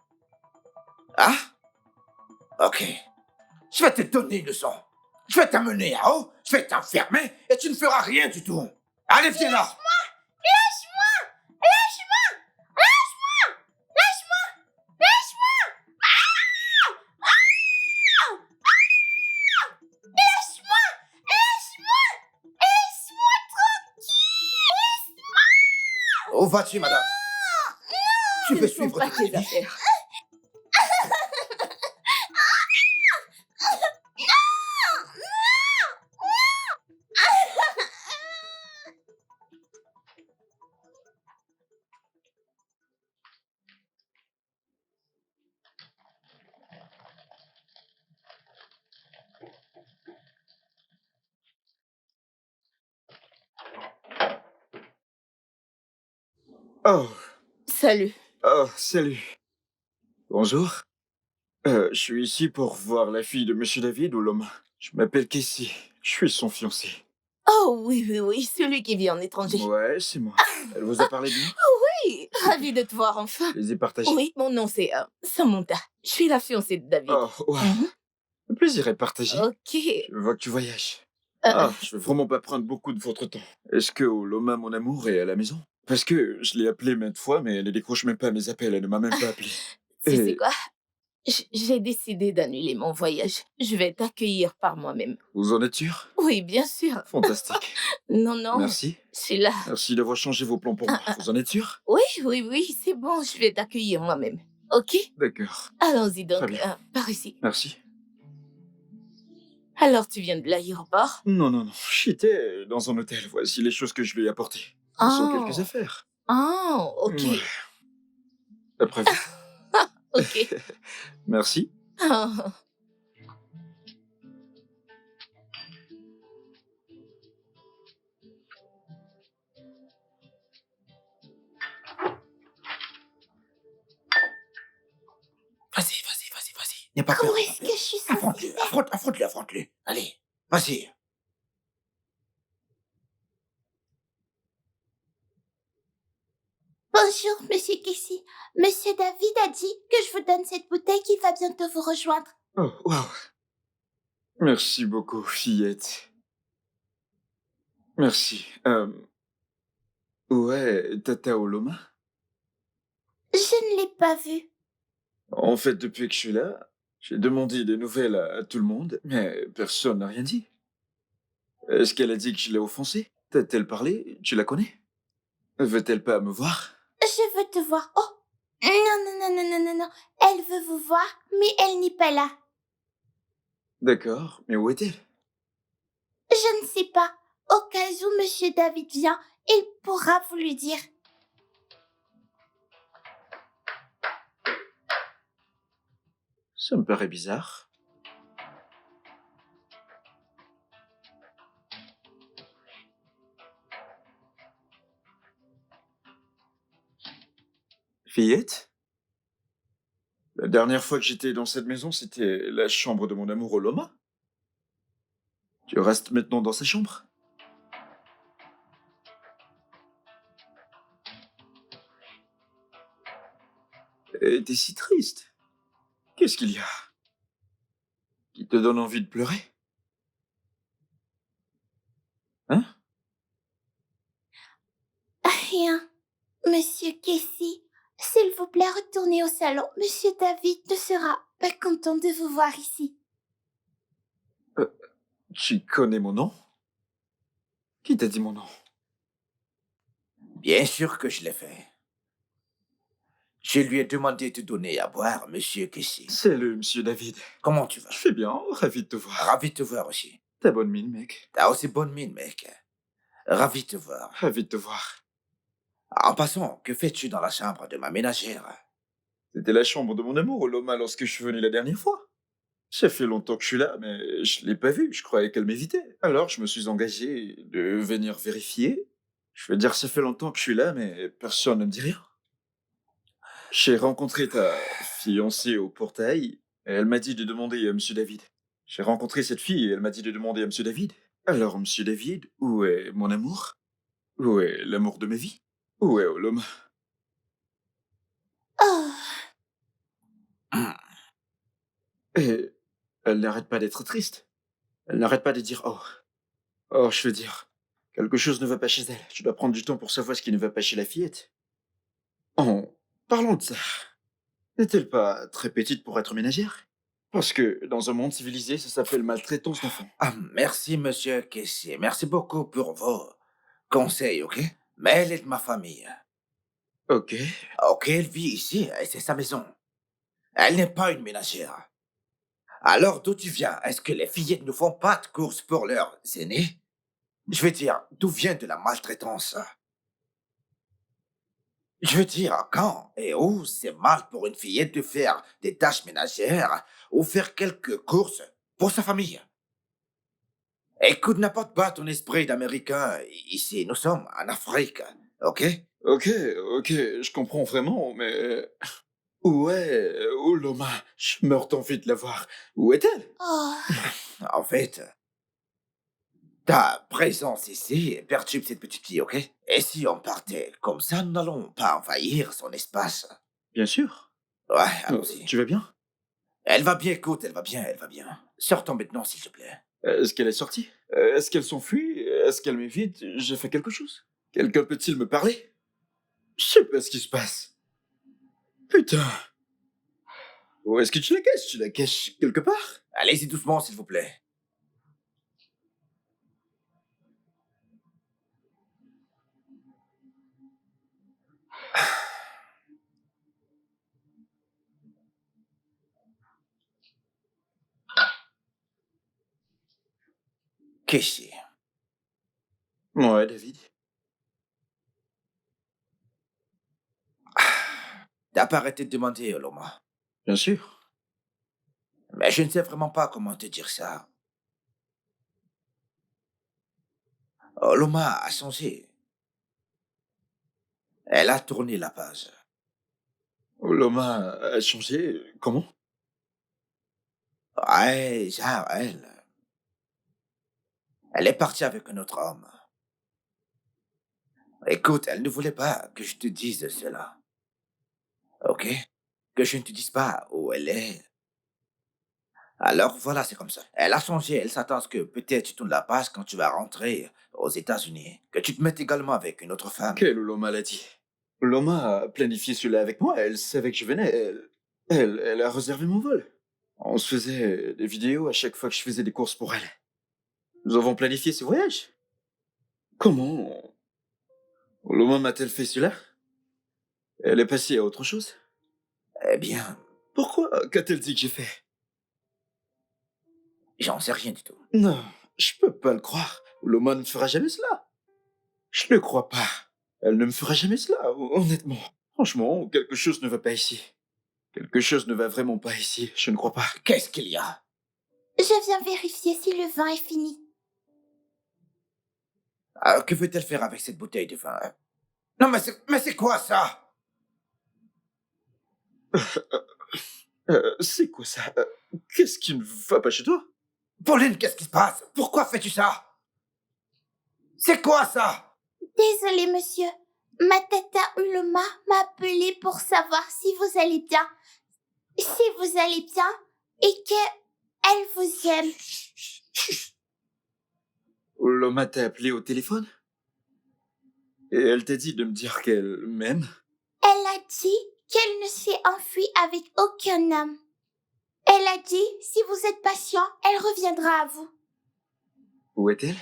Ah? Ok. Je vais te donner une leçon. Je vais t'amener en haut, je vais t'enfermer et tu ne feras rien du tout. Allez, viens là. Où vas-tu, madame? Tu veux Ce ne sont suivre pas tes tes amis? affaires. Oh, Salut. oh, salut. Bonjour. Je suis ici pour voir la fille de Monsieur David ou l'homme. Je m'appelle Casey. Je suis son fiancé. Oh oui, oui, oui, celui qui vit en étranger. Ouais, c'est moi. Elle vous a parlé de moi? Oui, ravie de te voir enfin. Je les ai partagés. Oui, mon nom c'est Samantha. Je suis la fiancée de David. Oh, wow. Mhm. Le plaisir est partagé. Ok. Je vois que tu voyages. Euh, Je veux vraiment pas prendre beaucoup de votre temps. Est-ce que Oloma, mon amour, est à la maison? Parce que je l'ai appelée maintes fois, mais elle ne décroche même pas mes appels. Elle ne m'a même pas appelé. Tu sais Et quoi? J'ai décidé d'annuler mon voyage. Je vais t'accueillir par moi-même. vous en êtes sûr? Oui, bien sûr. Fantastique. Non, non, Merci. je suis là. Merci d'avoir changé vos plans pour moi. Vous en êtes sûr? Oui, oui, oui, c'est bon, je vais t'accueillir moi-même. Ok? D'accord. Allons-y donc, Très bien. par ici. Merci. Alors, tu viens de l'aéroport? Non, non, non. J'étais dans un hôtel. Voici les choses que je lui ai apportées. Ce sont quelques Oh, affaires. oh, ok, Ouais. Après vous. ok. Merci. Oh. Vas-y, vas-y, vas-y, vas-y. N'aie pas Où peur. est-ce que je suis censée Affronte-le, faire? affronte-le, affronte-le. Allez, vas-y. Bonjour, Monsieur Casey. Monsieur David a dit que je vous donne cette bouteille qui va bientôt vous rejoindre. Oh, wow. Merci beaucoup, fillette. Merci. Ouais, Tata Oloma. Je ne l'ai pas vue. En fait, depuis que je suis là, j'ai demandé des nouvelles à tout le monde, mais personne n'a rien dit. Est-ce qu'elle a dit que je l'ai offensée? T'a-t-elle parlé? Tu la connais? Veut-elle pas me voir? Je veux te voir. Oh, non, non, non, non, non, non, non. Elle veut vous voir, mais elle n'est pas là. D'accord, mais où est-elle? Je ne sais pas. Au cas où Monsieur David vient, il pourra vous lui dire. Ça me paraît bizarre. Fillette? La dernière fois que j'étais dans cette maison, c'était la chambre de mon amour Oloma. Tu restes maintenant dans sa chambre? Et t'es si triste. Qu'est-ce qu'il y a? Qui te donne envie de pleurer? Hein? Rien. Monsieur Casey, s'il vous plaît, retournez au salon. Monsieur David ne sera pas content de vous voir ici. Tu connais mon nom? Qui t'a dit mon nom? Bien sûr que je l'ai fait. Je lui ai demandé de donner à boire, monsieur Casey. C'est le monsieur David. Comment tu vas? Je fais bien, ravi de te voir. Ravi de te voir aussi. T'as bonne mine, mec. T'as aussi bonne mine, mec. Ravi de te voir. Ravi de te voir. En passant, que fais-tu dans la chambre de ma ménagère? C'était la chambre de mon amour, Oloma, lorsque je suis venu la dernière fois. Ça fait longtemps que je suis là, mais je l'ai pas vue. Je croyais qu'elle m'évitait. Alors, je me suis engagé de venir vérifier. Je veux dire, ça fait longtemps que je suis là, mais personne ne me dit rien. J'ai rencontré ta fiancée au portail, et elle m'a dit de demander à monsieur David. J'ai rencontré cette fille, et elle m'a dit de demander à monsieur David. Alors, monsieur David, où est mon amour? Où est l'amour de ma vie? Où est Oloma? Oh, Et elle n'arrête pas d'être triste. Elle n'arrête pas de dire oh. Oh, je veux dire, quelque chose ne va pas chez elle. Je dois prendre du temps pour savoir ce qui ne va pas chez la fillette. Oh, parlons de ça. N'est-elle pas très petite pour être ménagère? Parce que dans un monde civilisé, ça s'appelle maltraitance d'enfants. Ah, merci, monsieur Casey. Merci beaucoup pour vos conseils, ok? Mais elle est de ma famille. Ok. Ok, elle vit ici et c'est sa maison. Elle n'est pas une ménagère. Alors, d'où tu viens? Est-ce que les fillettes ne font pas de courses pour leurs aînés? Je veux dire, d'où vient de la maltraitance? Je veux dire, quand et où c'est mal pour une fillette de faire des tâches ménagères ou faire quelques courses pour sa famille? Écoute, n'importe pas ton esprit d'Américain. Ici, nous sommes en Afrique, ok? Ok, je comprends vraiment, mais... Où est Oloma? Je meurs d'envie de la voir. Où est-elle? Oh, En fait, ta présence ici perturbe cette petite fille, ok? Et si on partait comme ça, nous n'allons pas envahir son espace. Bien sûr. Ouais, allons-y. Tu vas bien? Elle va bien, écoute, elle va bien, elle va bien. Sortons maintenant, s'il te plaît. Est-ce qu'elle est sortie? Est-ce qu'elle s'enfuit? Est-ce qu'elle m'évite? J'ai fait quelque chose? Quelqu'un peut-il me parler? Je sais pas ce qui se passe. Putain. Où est-ce que tu la caches? Tu la caches quelque part? Allez-y doucement, s'il vous plaît. Casey, Ouais, David. t'as pas arrêté de demander, Oloma. Bien sûr. Mais je ne sais vraiment pas comment te dire ça. Oloma a changé. Elle a tourné la page. Oloma a changé. Comment? Ouais, genre, elle. Elle est partie avec un autre homme. Écoute, elle ne voulait pas que je te dise cela. Ok? Que je ne te dise pas où elle est. Alors voilà, c'est comme ça. Elle a changé, elle s'attend à ce que peut-être tu tournes la page quand tu vas rentrer aux États-Unis. Que tu te mettes également avec une autre femme. Quelle Oloma l'a dit? Oloma a planifié cela avec moi. Elle savait que je venais. Elle a réservé mon vol. On se faisait des vidéos à chaque fois que je faisais des courses pour elle. Nous avons planifié ce voyage. Comment Oloma m'a-t-elle fait cela? Elle est passée à autre chose? Eh bien, Pourquoi? Qu'a-t-elle dit que j'ai fait? j'en sais rien du tout. Non, je peux pas le croire. Oloma ne me fera jamais cela. Je ne crois pas. Elle ne me fera jamais cela, honnêtement. Franchement, quelque chose ne va pas ici. Quelque chose ne va vraiment pas ici, je ne crois pas. Qu'est-ce qu'il y a? je viens vérifier si le vin est fini. Que veut-elle faire avec cette bouteille de vin? Non, mais c'est quoi ça? C'est quoi ça? Qu'est-ce qui ne va pas chez toi? Pauline, qu'est-ce qui se passe? Pourquoi fais-tu ça? C'est quoi ça? Désolé, monsieur. Ma tata Uloma m'a appelé pour savoir si vous allez bien. Si vous allez bien et que elle vous aime. Oloma t'a appelé au téléphone? Et elle t'a dit de me dire qu'elle m'aime? Elle a dit qu'elle ne s'est enfuie avec aucun homme. Elle a dit, si vous êtes patient, elle reviendra à vous. Où est-elle?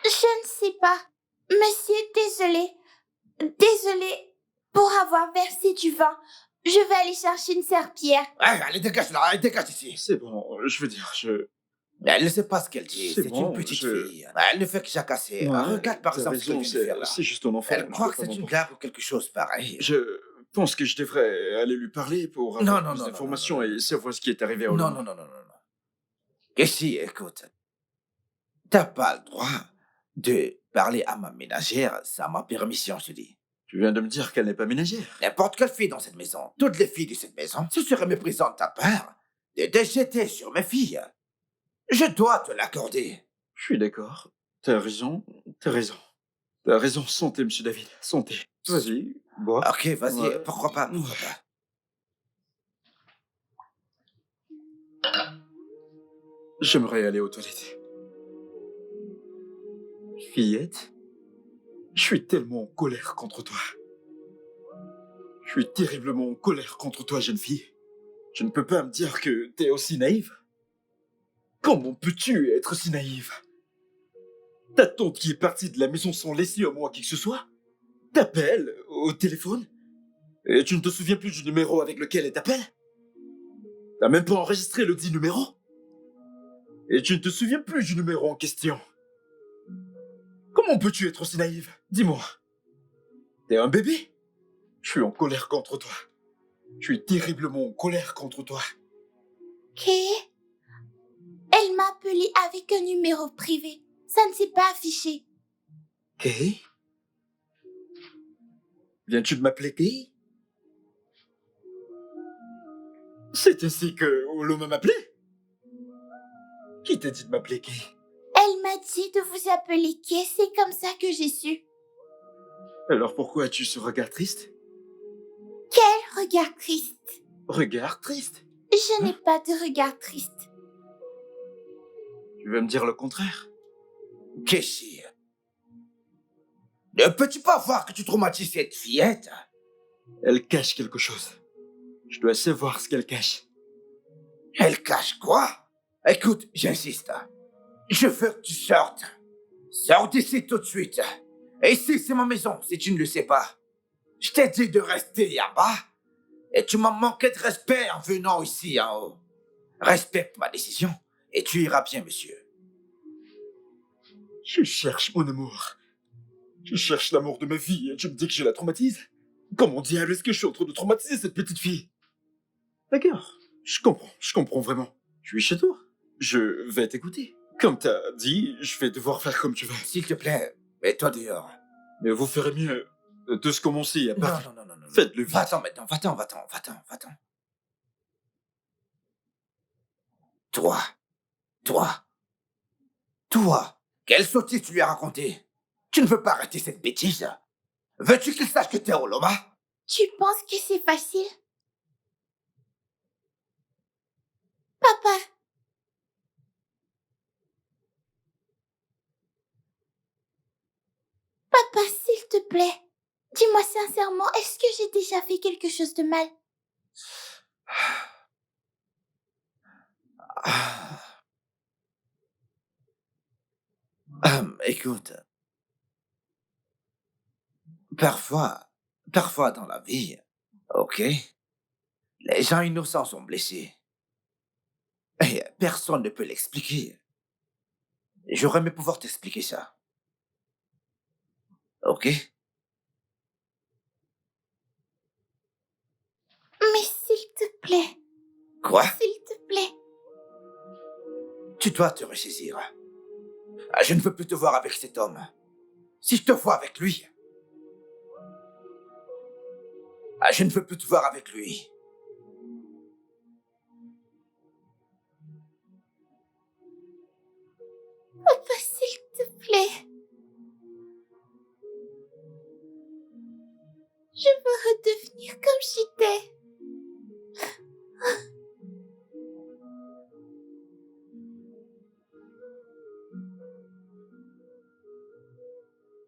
Je ne sais pas. Monsieur, désolé. Désolé pour avoir versé du vin. Je vais aller chercher une serpillière. Allez, dégage là, allez, dégage ici. C'est bon, je veux dire, Elle ne sait pas ce qu'elle dit, C'est c'est bon, une petite je- fille. Elle ne fait que jacasser. Ouais, Regarde par t'as exemple ce qu'elle raison, vient de faire là. c'est juste un enfant. Elle croit que je peux c'est pas une m'entendre. blague ou quelque chose pareil. Je pense que je devrais aller lui parler pour Non, avoir non, plus non, d'informations non, non, et savoir ce qui est arrivé à Non, Oloma. non, non, non, non, non. Et si, écoute, t'as pas le droit de parler à ma ménagère sans ma permission, je te dis. Tu viens de me dire qu'elle n'est pas ménagère. N'importe quelle fille dans cette maison, toutes les filles de cette maison, ce serait méprisant de ta part de te jeter sur mes filles. Je dois te l'accorder. Je suis d'accord. T'as raison, t'as raison. T'as raison, santé, monsieur David, santé. Vas-y, bois. Ok, vas-y, Ouais. pourquoi pas, pourquoi pas. J'aimerais aller aux toilettes. Fillette, je suis tellement en colère contre toi. Je suis terriblement en colère contre toi, jeune fille. Je ne peux pas me dire que t'es aussi naïve. Comment peux-tu être si naïve? Ta tante qui est partie de la maison sans laisser à moi qui que ce soit t'appelle au téléphone et tu ne te souviens plus du numéro avec lequel elle t'appelle? T'as même pas enregistré le dit numéro et tu ne te souviens plus du numéro en question. Comment peux-tu être aussi naïve? Dis-moi. T'es un bébé? Je suis en colère contre toi. Je suis terriblement en colère contre toi. Qu'est? Elle m'a appelé avec un numéro privé. Ça ne s'est pas affiché. Kay? Viens-tu de m'appeler Kei? C'est ainsi que Oloma m'appelait? Qui t'a dit de m'appeler Kei? Elle m'a dit de vous appeler Kay, c'est comme ça que j'ai su. Alors pourquoi as-tu ce regard triste? Quel regard triste. Regard triste? Je n'ai pas de regard triste. Tu veux me dire le contraire? Keshi, ne peux-tu pas voir que tu traumatises cette fillette? Elle cache quelque chose. Je dois savoir ce qu'elle cache. Elle cache quoi? Écoute, j'insiste. Je veux que tu sortes. Sors d'ici tout de suite. Et ici, c'est ma maison, si tu ne le sais pas. Je t'ai dit de rester en bas. Et tu m'as manqué de respect en venant ici en haut. Respecte ma décision et tu iras bien, monsieur. Je cherche mon amour. Je cherche l'amour de ma vie et tu me dis que je la traumatise? Comment diable est-ce que je suis en train de traumatiser cette petite fille? D'accord, je comprends vraiment. Je suis chez toi. Je vais t'écouter. Comme t'as dit, je vais devoir faire comme tu veux. S'il te plaît, mets-toi dehors. Mais vous ferez mieux de se commencer à part. Non. Faites-le vite. Va-t'en maintenant, va-t'en. Toi, quelle sottise tu lui as raconté? Tu ne veux pas arrêter cette bêtise? Veux-tu qu'il sache que t'es Oloma? Tu penses que c'est facile? Papa, s'il te plaît, dis-moi sincèrement, est-ce que j'ai déjà fait quelque chose de mal? Écoute, parfois dans la vie, ok, les gens innocents sont blessés. Et personne ne peut l'expliquer. J'aurais aimé pouvoir t'expliquer ça. Ok? Mais s'il te plaît, Quoi? s'il te plaît. Tu dois te ressaisir. Je ne veux plus te voir avec cet homme. Si je te vois avec lui, je ne veux plus te voir avec lui. Papa, s'il te plaît. Je veux redevenir comme j'étais.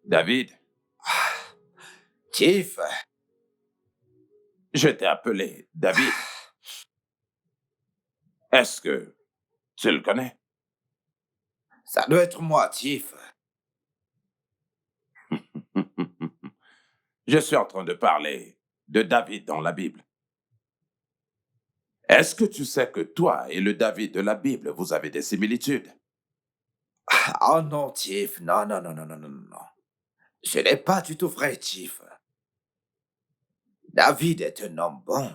David, Tiff, je t'ai appelé David. Est-ce que tu le connais? ça doit être moi, Tiff. Je suis en train de parler de David dans la Bible. Est-ce que tu sais que toi et le David de la Bible, vous avez des similitudes? Oh non, Tiff, non. Ce n'est pas du tout vrai, Tiff. David est un homme bon.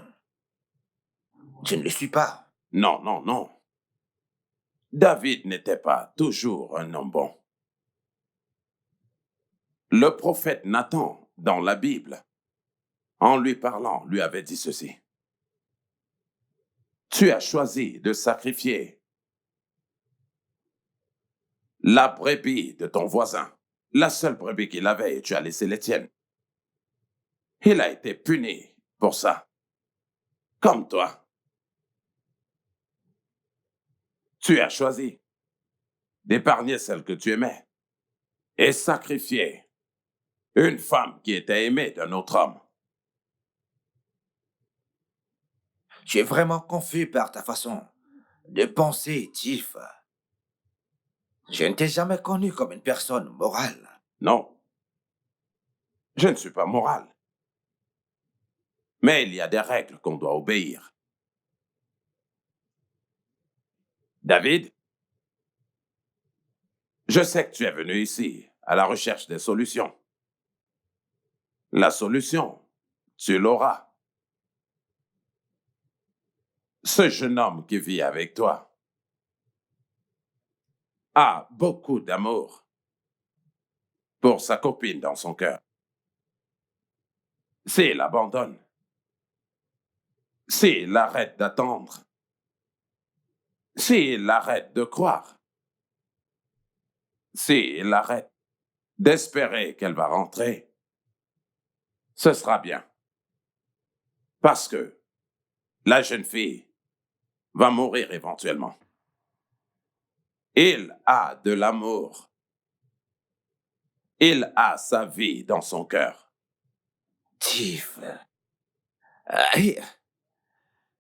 Tu ne le suis pas. Non. David n'était pas toujours un homme bon. Le prophète Nathan, dans la Bible, en lui parlant, lui avait dit ceci. Tu as choisi de sacrifier la brebis de ton voisin, la seule brebis qu'il avait, et tu as laissé les tiennes. Il a été puni pour ça, comme toi. Tu as choisi d'épargner celle que tu aimais et sacrifier une femme qui était aimée d'un autre homme. Tu es vraiment confus par ta façon de penser, Tiff. Je ne t'ai jamais connu comme une personne morale. Non, je ne suis pas moral. Mais il y a des règles qu'on doit obéir. David, je sais que tu es venu ici à la recherche des solutions. La solution, tu l'auras. Ce jeune homme qui vit avec toi a beaucoup d'amour pour sa copine dans son cœur. C'est l'abandon. C'est l'arrêt d'attendre. C'est l'arrêt de croire. C'est l'arrêt d'espérer qu'elle va rentrer. Ce sera bien. Parce que la jeune fille va mourir éventuellement. Il a de l'amour. Il a sa vie dans son cœur. Tiff.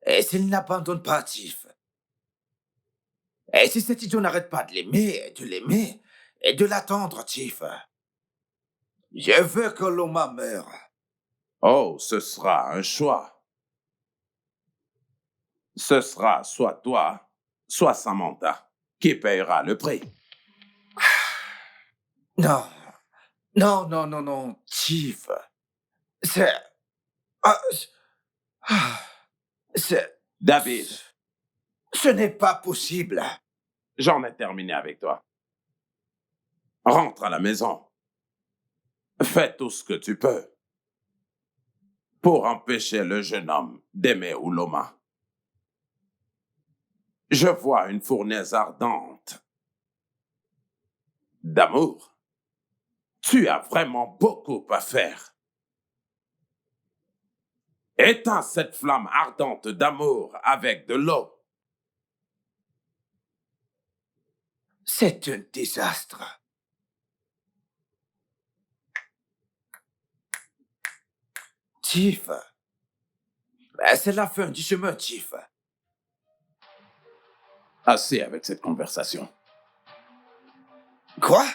Et s'il n'abandonne pas Tiff, et si cet idiot n'arrête pas de l'aimer et de l'attendre, Tiff, je veux que Loma meure. Oh, ce sera un choix. Ce sera soit toi, soit Samantha qui payera le prix. Non. Non, non, non, non, Tiff. C'est... C'est... David, Ce n'est pas possible. j'en ai terminé avec toi. Rentre à la maison. Fais tout ce que tu peux pour empêcher le jeune homme d'aimer Ouloma. Je vois une fournaise ardente d'amour. Tu as vraiment beaucoup à faire. Éteins cette flamme ardente d'amour avec de l'eau. C'est un désastre. Tiff. C'est la fin du chemin, Tiff. Assez avec cette conversation. Quoi?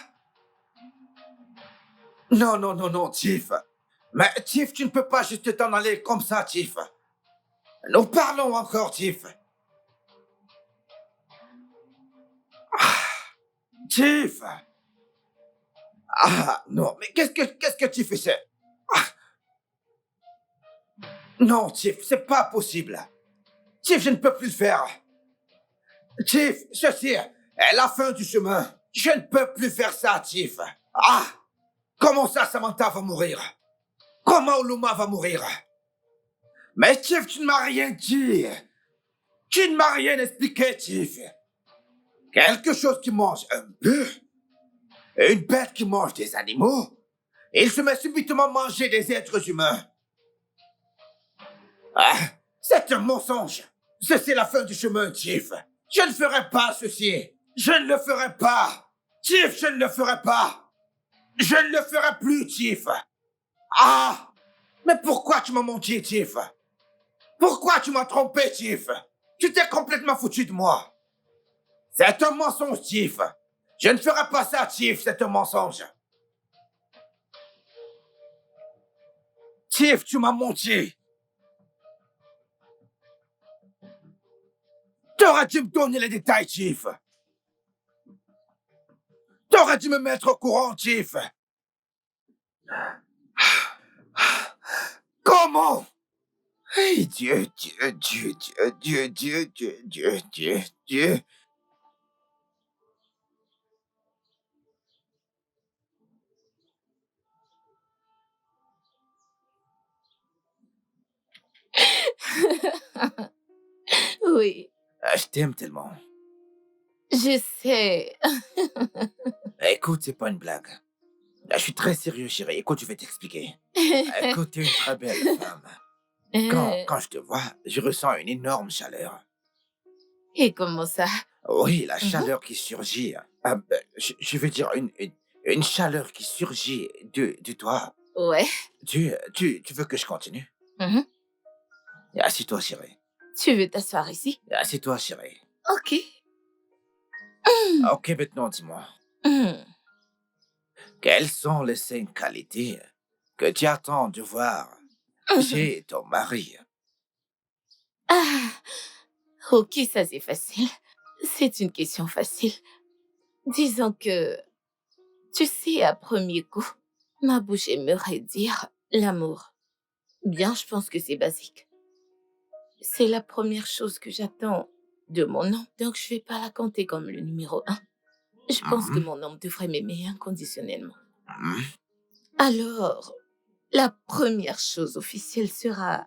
Non, non, non, non, Tiff. Mais Tiff, tu ne peux pas juste t'en aller comme ça, Tiff. Nous parlons encore, Tiff. Tiff. Non, mais qu'est-ce que tu fais? Non, Tiff, c'est pas possible. Tiff, je ne peux plus le faire. Tiff, ceci est la fin du chemin. Je ne peux plus faire ça, Tiff. Comment ça, Samantha va mourir? Comment Ouloma va mourir? Mais Tiff, tu ne m'as rien dit. Tu ne m'as rien expliqué, Tiff. Quelque chose qui mange un bœuf, une bête qui mange des animaux, et il se met subitement à manger des êtres humains. C'est un mensonge. Ceci est la fin du chemin, Tiff. Je ne ferai pas ceci. Je ne le ferai pas. Tiff, je ne le ferai pas. Je ne le ferai plus, Tiff. Mais pourquoi tu m'as menti, Tiff? Pourquoi tu m'as trompé, Tiff? Tu t'es complètement foutu de moi. C'est un mensonge, Tiff. Je ne ferai pas ça, Tiff, c'est un mensonge. Tiff, tu m'as menti. T'aurais dû me donner les détails, Tiff. T'aurais dû me mettre au courant, Tiff. Comment? Hey, Dieu, Dieu, Dieu, Dieu, Dieu, Dieu, Dieu, Dieu, Dieu, Dieu. Oui, Je t'aime tellement. je sais. Écoute, c'est pas une blague. Je suis très sérieux, chérie. Écoute, je vais t'expliquer. Écoute, t'es une très belle femme. Quand je te vois, je ressens une énorme chaleur. Et comment ça? Oui, la chaleur qui surgit. Je veux dire, une chaleur qui surgit de toi. Ouais. Tu veux que je continue? Mhm. Assis-toi, chérie. Tu veux t'asseoir ici? Assis-toi, chérie. Ok. Ok, maintenant, dis-moi. Hmm. Quelles sont les 5 qualités que tu attends de voir chez ton mari? Ok, ça c'est facile. C'est une question facile. Disons que, tu sais, à premier coup, ma bouche aimerait dire l'amour. Bien, je pense que c'est basique. C'est la première chose que j'attends de mon homme, donc je vais pas la compter comme le numéro 1. Je pense que mon homme devrait m'aimer inconditionnellement. Alors, La première chose officielle sera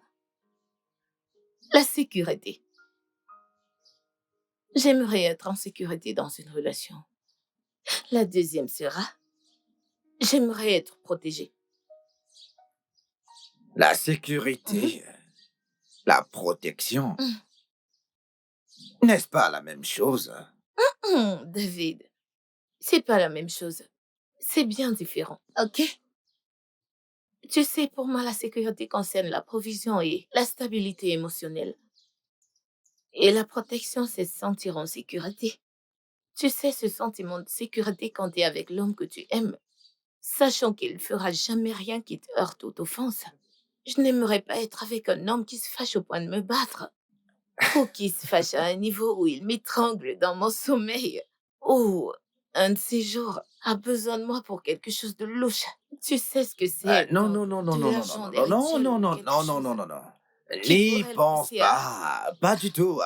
la sécurité. J'aimerais être en sécurité dans une relation. La deuxième sera, j'aimerais être protégée. La sécurité, la protection, n'est-ce pas la même chose? David, c'est pas la même chose. C'est bien différent, ok? Tu sais, pour moi, la sécurité concerne la provision et la stabilité émotionnelle. Et la protection, c'est se sentir en sécurité. Tu sais, ce sentiment de sécurité quand tu es avec l'homme que tu aimes, sachant qu'il ne fera jamais rien qui te heurte ou t'offense. Je n'aimerais pas être avec un homme qui se fâche au point de me battre, ou qui se fâche à un niveau où il m'étrangle dans mon sommeil, ou un de ces jours a besoin de moi pour quelque chose de louche. Tu sais ce que c'est Non, quand non, non, non, de non, non, l'argent, non, des non, non, rituels non, ou non, quelque non, non, chose non, non, non. qui N'y pourrait le pense pousser à... pas du tout.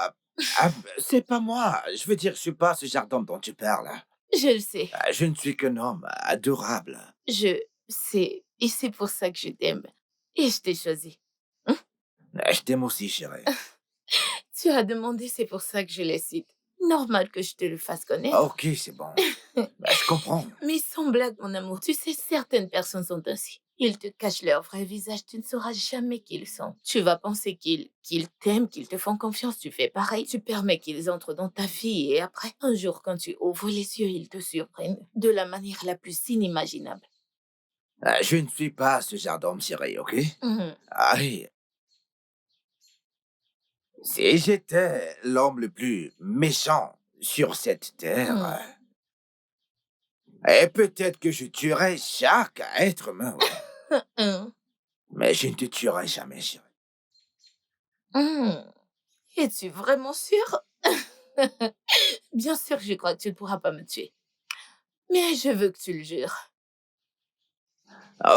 C'est pas moi. Je veux dire, je suis pas ce genre d'homme dont tu parles. Je le sais, Je ne suis qu'un homme adorable. je sais, et c'est pour ça que je t'aime. Et je t'ai choisi. Hein? Je t'aime aussi, chérie. Tu as demandé, c'est pour ça que je les cite. Normal que je te le fasse connaître. Ok, c'est bon. Je comprends. Mais sans blague, mon amour, tu sais, certaines personnes sont ainsi. Ils te cachent leur vrai visage, tu ne sauras jamais qui ils sont. Tu vas penser qu'ils t'aiment, qu'ils te font confiance, tu fais pareil. Tu permets qu'ils entrent dans ta vie et après, un jour, quand tu ouvres les yeux, ils te surprennent de la manière la plus inimaginable. Je ne suis pas ce genre d'homme, chérie, ok? Mhm. Allez. Si j'étais l'homme le plus méchant sur cette terre, et peut-être que je tuerais chaque être humain, ouais. Mhm. Mais je ne te tuerai jamais, chérie. Mhm. Es-tu vraiment sûr? Bien sûr que je crois que tu ne pourras pas me tuer. Mais je veux que tu le jures.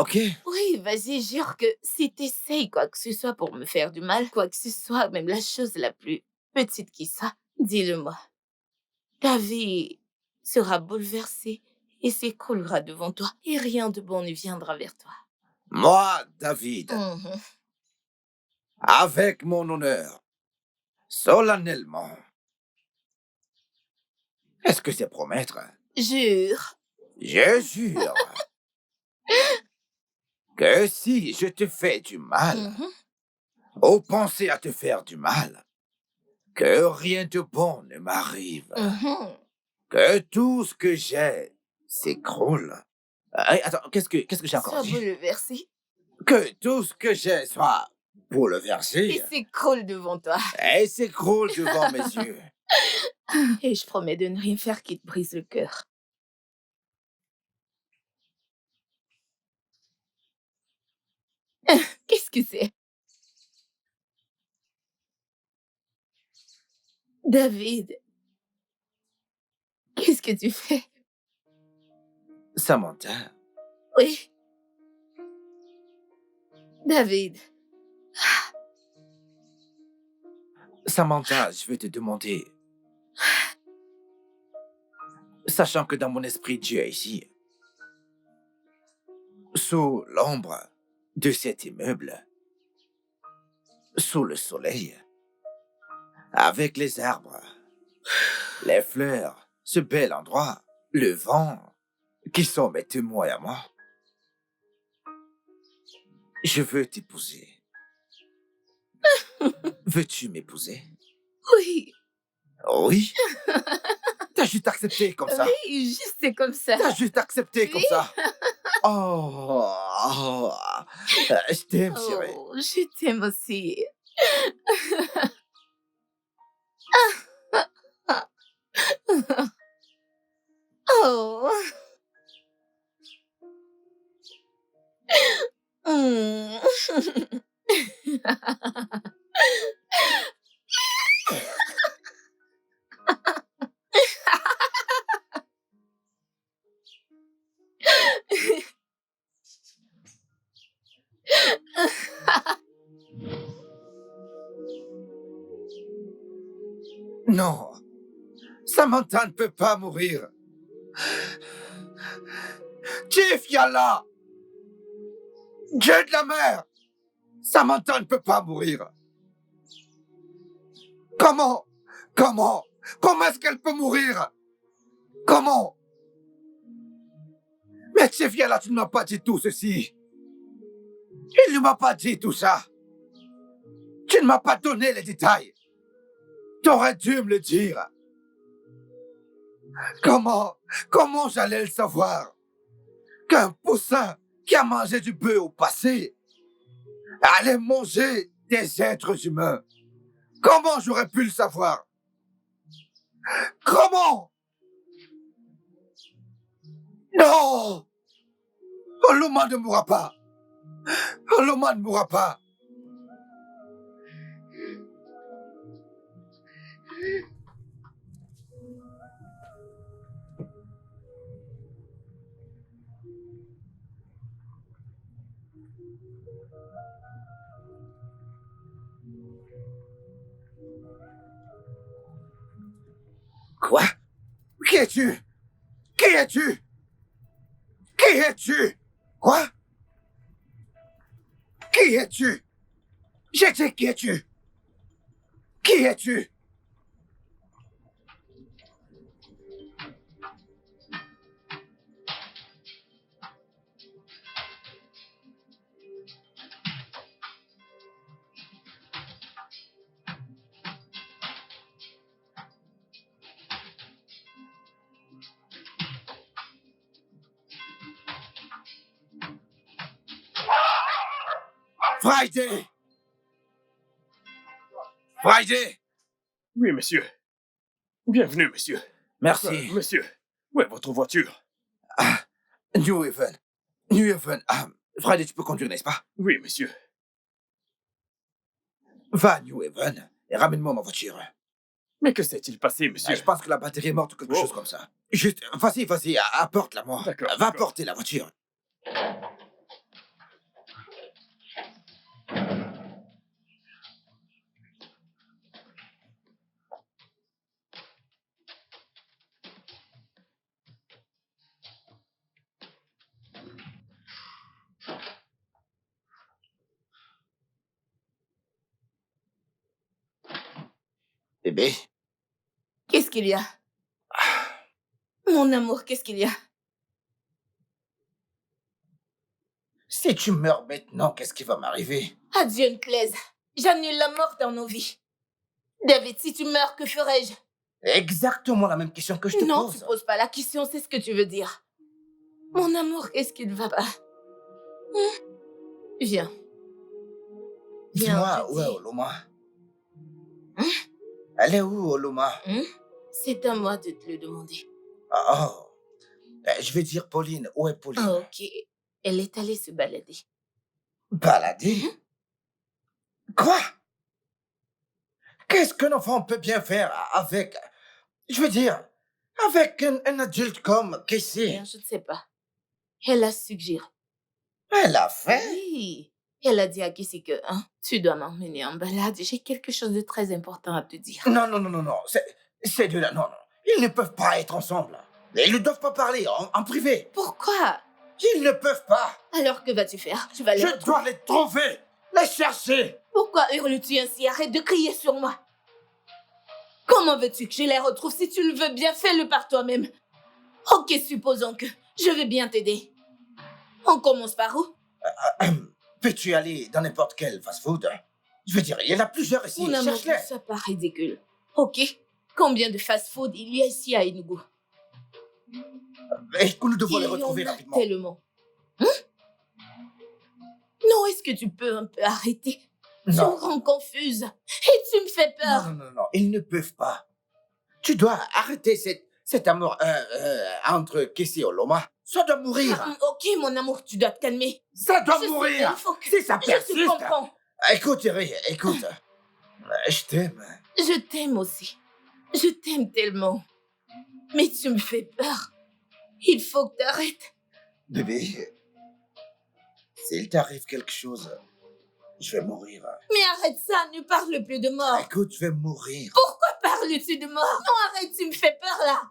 Ok. Oui, vas-y, jure que si t'essayes quoi que ce soit pour me faire du mal, quoi que ce soit, même la chose la plus petite qui soit, dis-le-moi. Ta vie sera bouleversée et s'écroulera devant toi et rien de bon ne viendra vers toi. Moi, David, Mhm. avec mon honneur, solennellement. Est-ce que c'est promettre? Jure. Je jure que si je te fais du mal, Mhm. ou penser à te faire du mal, que rien de bon ne m'arrive, Mhm. que tout ce que j'ai s'écroule. Attends, qu'est-ce que j'ai encore Sois dit? bouleversé Que tout ce que j'ai soit et bouleversé s'écroule devant toi. et s'écroule devant mes yeux. Et je promets de ne rien faire qui te brise le cœur. Qu'est-ce que c'est? David, qu'est-ce que tu fais? Samantha, Oui, David. Samantha, je vais te demander, sachant que dans mon esprit, Dieu est ici, sous l'ombre de cet immeuble, sous le soleil, avec les arbres, les fleurs, ce bel endroit, le vent, qui sont mes témoins à moi. Je veux t'épouser. Veux-tu m'épouser? Oui, Oui? T'as juste accepté comme ça. oui, juste comme ça. T'as juste accepté comme Oui. ça. Oh, je t'aime, chérie. Oh, je t'aime aussi. Oh. Hmm. Non, Samantha ne peut pas mourir. Chief, y'a là. Dieu de la mer! Samantha ne peut pas mourir. Comment est-ce qu'elle peut mourir? Comment? Mais Tchefiala, tu ne m'as pas dit tout ceci. Il ne m'a pas dit tout ça. Tu ne m'as pas donné les détails. T'aurais dû me le dire. Comment j'allais le savoir? Qu'un poussin qui a mangé du bœuf au passé allait manger des êtres humains. Comment j'aurais pu le savoir? Comment? Non! Oloma ne mourra pas. Oloma ne mourra pas. Quoi? Qui es-tu? Qui es-tu? Qui es-tu? Quoi? Qui es-tu? J'ai dit qui es-tu? Qui es-tu? Friday! Friday! Oui, monsieur. Bienvenue, monsieur. Merci. Monsieur, où est votre voiture? New Haven. New Haven. Friday, tu peux conduire, n'est-ce pas? Oui, monsieur. Va à New Haven et ramène-moi ma voiture. Mais que s'est-il passé, monsieur? Je pense que la batterie est morte ou quelque Oh. chose comme ça. Juste, vas-y, apporte-la moi. D'accord, Va d'accord. apporter la voiture. Bébé, Qu'est-ce qu'il y a? Mon amour, qu'est-ce qu'il y a? si tu meurs maintenant, qu'est-ce qui va m'arriver? Adieu, Nclèse. J'annule la mort dans nos vies. David, si tu meurs, que ferais-je? Exactement la même question que je te Non, pose. tu poses pas la question, c'est ce que tu veux dire. Mon amour, qu'est-ce qui ne va pas? Viens. Dis-moi, je où est dis. Oloma? Elle est où, Oloma? C'est à moi de te le demander. Oh. Je vais dire Pauline. Où est Pauline? Ah, ok. Elle est allée se balader. Balader? Quoi? Qu'est-ce qu'un enfant peut bien faire avec... Je veux dire, avec un adulte comme Casey? Bien, je ne sais pas. Elle a suggéré. Elle a fait? Oui. Elle a dit à Kissy que tu dois m'emmener en balade. J'ai quelque chose de très important à te dire. Non. Ces deux-là, non. Ils ne peuvent pas être ensemble. Ils ne doivent pas parler en privé. Pourquoi? Ils ne peuvent pas. Alors que vas-tu faire? Tu vas les Je retrouver. dois les trouver, les chercher. Pourquoi hurles-tu ainsi? Arrête de crier sur moi. Comment veux-tu que je les retrouve? Si tu le veux bien, fais-le par toi-même. Ok, supposons que je vais bien t'aider. On commence par où? Peux-tu aller dans n'importe quel fast-food? Je veux dire, il y en a plusieurs ici. Mon amour, Cherche-les. ça paraît ridicule. Ok. Combien de fast-food il y a ici à Enugu? Et que nous devons Il les y retrouver en a rapidement. tellement. Non, est-ce que tu peux un peu arrêter? Tu me Non. rends confuse. Et tu me fais peur. Non. Ils ne peuvent pas. Tu dois arrêter cet amour entre Casey et Oloma. Ça doit mourir. Ok, mon amour, tu dois te calmer. Ça doit Je sais, mourir. il faut que- Si ça Je persiste. te comprends. Écoute, Thierry, écoute. Je t'aime. Je t'aime aussi. Je t'aime tellement. Mais tu me fais peur. Il faut que t'arrêtes. Bébé, s'il t'arrive quelque chose, je vais mourir. Mais arrête ça, ne parle plus de mort. Écoute, je vais mourir. Pourquoi parles-tu de mort? Non, arrête, tu me fais peur là.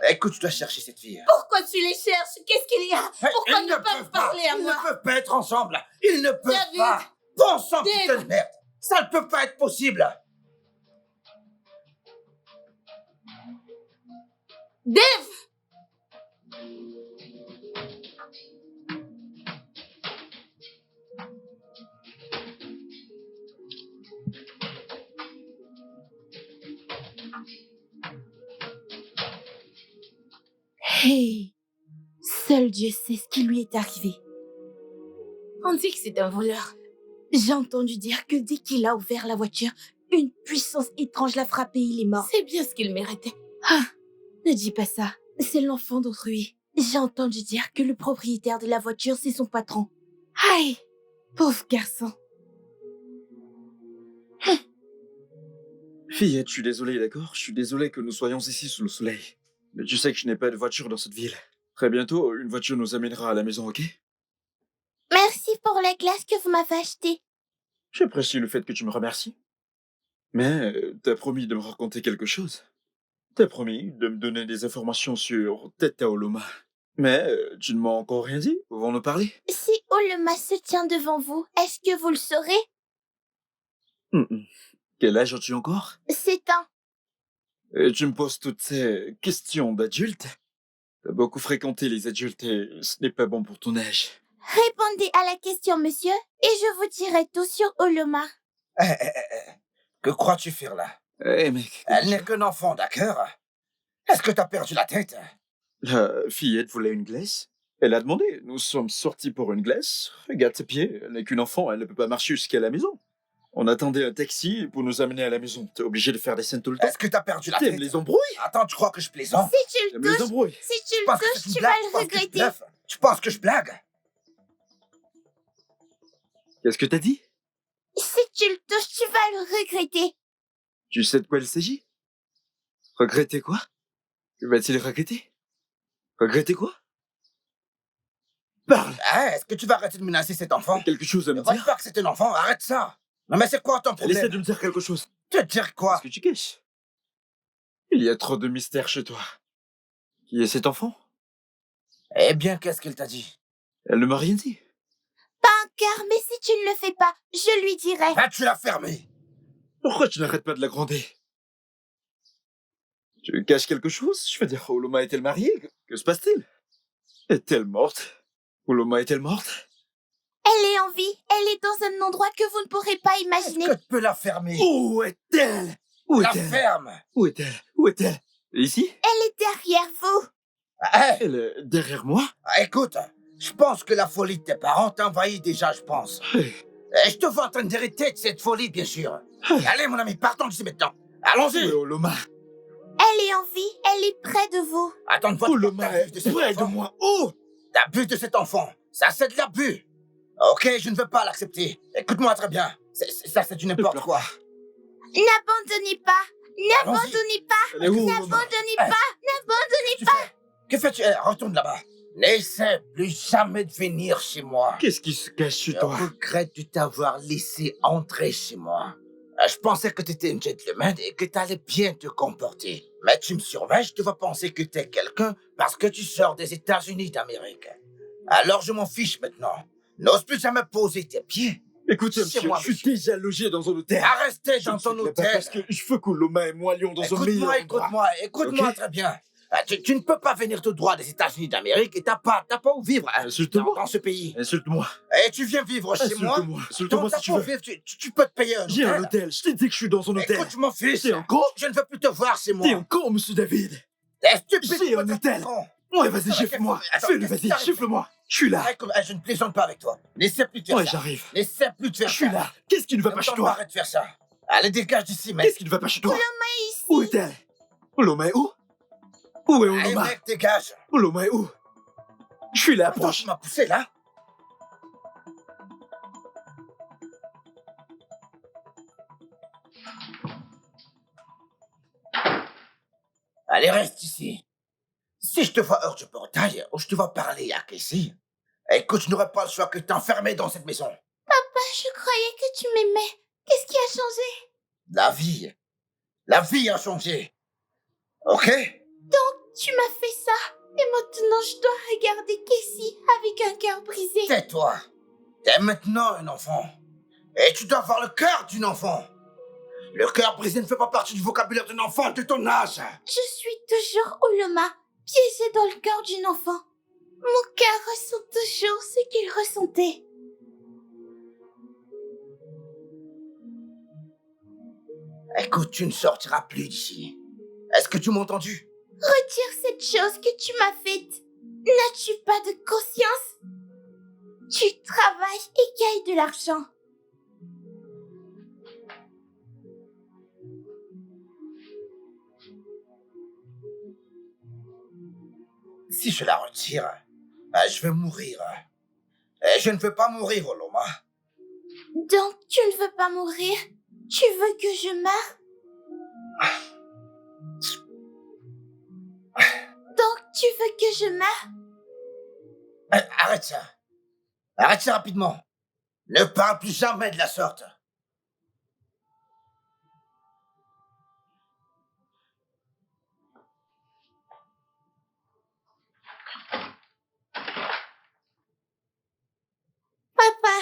Écoute, je dois chercher cette fille. Pourquoi tu les cherches? Qu'est-ce qu'il y a? Pourquoi Ils ils ne peuvent parler à Ils moi? ne peuvent pas être ensemble. Ils ne peuvent David! pas. Bon sang, David! putain de merde. Ça ne peut pas être possible. Dave! Hey! Seul Dieu sait ce qui lui est arrivé. On dit que c'est un voleur. J'ai entendu dire que dès qu'il a ouvert la voiture, une puissance étrange l'a frappé et il est mort. C'est bien ce qu'il méritait. Ah, ne dis pas ça. C'est l'enfant d'autrui. J'ai entendu dire que le propriétaire de la voiture, c'est son patron. Aïe, pauvre garçon. Fillette, je suis désolé, d'accord? Je suis désolé que nous soyons ici sous le soleil. Mais tu sais que je n'ai pas de voiture dans cette ville. Très bientôt, une voiture nous amènera à la maison, ok? Merci pour les glaces que vous m'avez achetées. J'apprécie le fait que tu me remercies. Mais t'as promis de me raconter quelque chose. T'as promis de me donner des informations sur Teta Oloma. Mais tu ne m'as encore rien dit. Pouvons-nous parler? Si Oloma se tient devant vous, est-ce que vous le saurez? Quel âge as-tu encore? 7 ans. Et tu me poses toutes ces questions d'adulte? T'as beaucoup fréquenté les adultes et ce n'est pas bon pour ton âge. Répondez à la question, monsieur, et je vous dirai tout sur Oloma. Que crois-tu faire là? Eh mec, Elle n'est qu'un enfant, d'accord? Est-ce que t'as perdu la tête? la fillette voulait une glace. Elle a demandé. Nous sommes sortis pour une glace. Regarde ses pieds. Elle n'est qu'une enfant. Elle ne peut pas marcher jusqu'à la maison. On attendait un taxi pour nous amener à la maison. T'es obligé de faire des scènes tout le temps. Est-ce que t'as perdu la T'aimes tête? les embrouilles? Attends, tu crois que je plaisante? Si tu le T'aimes les touches, embrouilles? si tu Tu le penses que c'est touches, une tu blague? vas Tu le penses que je regretter. bluffe? Tu penses que je blague? Qu'est-ce que t'as dit? Si tu le touches, tu vas le regretter. Tu sais de quoi il s'agit? Regretter quoi? Que va-t-il regretter? Regretter quoi? Parle! Hein, est-ce que tu vas arrêter de menacer cet enfant? Quelque chose à Ne me crois dire? pas que c'est un enfant, arrête ça! Non mais c'est quoi ton Elle essaie problème? de me dire quelque chose. Te dire quoi? Qu'est-ce que tu caches? Il y a trop de mystères chez toi. Qui est cet enfant? Eh bien, qu'est-ce qu'elle t'a dit? Elle ne m'a rien dit. Pas encore, mais si tu ne le fais pas, je lui dirai. Vas-tu la fermer? Pourquoi tu n'arrêtes pas de la gronder? Tu caches quelque chose? Je veux dire, Oloma est-elle mariée? Que se passe-t-il? Est-elle morte? Oloma est-elle morte? Elle est en vie, elle est dans un endroit que vous ne pourrez pas imaginer. Est-ce que tu peux la fermer? Où est-elle? Où La est-elle? ferme! Où est-elle? Où est-elle? Ici? Elle est derrière vous. Hein? Elle est derrière moi? Écoute, je pense que la folie de tes parents t'a envahi déjà, je pense. Hey. Et je te vois en train d'hériter de cette folie, bien sûr. Allez, mon ami, partons d'ici maintenant. Allons-y! Où est Oloma? Elle est en vie, elle est près de vous. Attends de voir. Oloma est près de moi. Oh! L'abus de cet enfant, ça c'est de l'abus. Ok, je ne veux pas l'accepter. Écoute-moi très bien. Ça c'est du n'importe pleure quoi. N'abandonnez pas, n'abandonnez pas, Elle est où, Oloma? n'abandonnez Hey. pas, n'abandonnez Tu fais? Que fais-tu? Retourne là-bas. N'essaie plus jamais de venir chez moi. Qu'est-ce qui se cache chez Je toi? regrette de t'avoir laissé entrer chez moi. Je pensais que t'étais une gentleman et que t'allais bien te comporter. Mais tu me surveilles, je te vois penser que t'es quelqu'un parce que tu sors des États-Unis d'Amérique. Alors je m'en fiche maintenant. N'ose plus jamais poser tes pieds. Écoutez, Chez monsieur, moi, je suis déjà logé dans un hôtel. À rester Je dans ne ton suis là-bas hôtel. parce que je veux qu'Oloma et moi allions dans un meilleur endroit. Écoute-moi Ok. très bien. Tu ne peux pas venir tout droit des États-Unis d'Amérique et t'as pas où vivre Insulte-moi. dans ce pays. Insulte-moi. Et tu viens vivre chez moi. Insulte-moi. Insulte-moi si tu veux. Vivre, tu peux te payer un J'ai un hôtel. hôtel. Je t'ai dit que je suis dans un hôtel. Écoute, mon fils, T'es un con? je ne veux plus te voir chez moi. T'es un con, monsieur David. T'es stupide. J'ai un peut-être hôtel. con. Ouais, vas-y, gifle-moi. Attends, Fais-le, qu'est-ce vas-y, qui t'arrive? gifle-moi. Je suis là. Arrête, je ne plaisante pas avec toi. N'essaie plus de faire Ouais, ça. j'arrive. N'essaie plus de faire Je ça. suis là. Qu'est-ce qui ne va pas chez toi? Arrête de faire ça. Allez, dégage d'ici, mec. Qu'est-ce qui ne va pas chez toi? Ici. Où est-elle? Oloma est où? Où est Allez, Oloma? mec, dégage. Oloma est où? Je suis là, Attends, proche. tu m'as poussé, là. Allez, reste ici. Si je te vois hors du portail, ou je te vois parler à Casey, écoute, je n'aurai pas le choix que de t'enfermer dans cette maison. Je croyais que tu m'aimais. Qu'est-ce qui a changé? La vie a changé. Ok? Tu m'as fait ça. Et maintenant, je dois regarder Casey avec un cœur brisé. Tais-toi. T'es maintenant un enfant. Et tu dois avoir le cœur d'une enfant. Le cœur brisé ne fait pas partie du vocabulaire d'un enfant de ton âge. Je suis toujours Oloma, piégée dans le cœur d'une enfant. Mon cœur ressent toujours ce qu'il ressentait. Écoute, tu ne sortiras plus d'ici. Est-ce que tu m'as entendu? Retire cette chose que tu m'as faite. N'as-tu pas de conscience? Tu travailles et gagnes de l'argent. Si je la retire, je vais mourir. Et je ne veux pas mourir, Oloma. Donc, tu ne veux pas mourir? Tu veux que je meure? Donc, tu veux que je meure? Arrête ça. Arrête ça rapidement. Ne parle plus jamais de la sorte. Papa,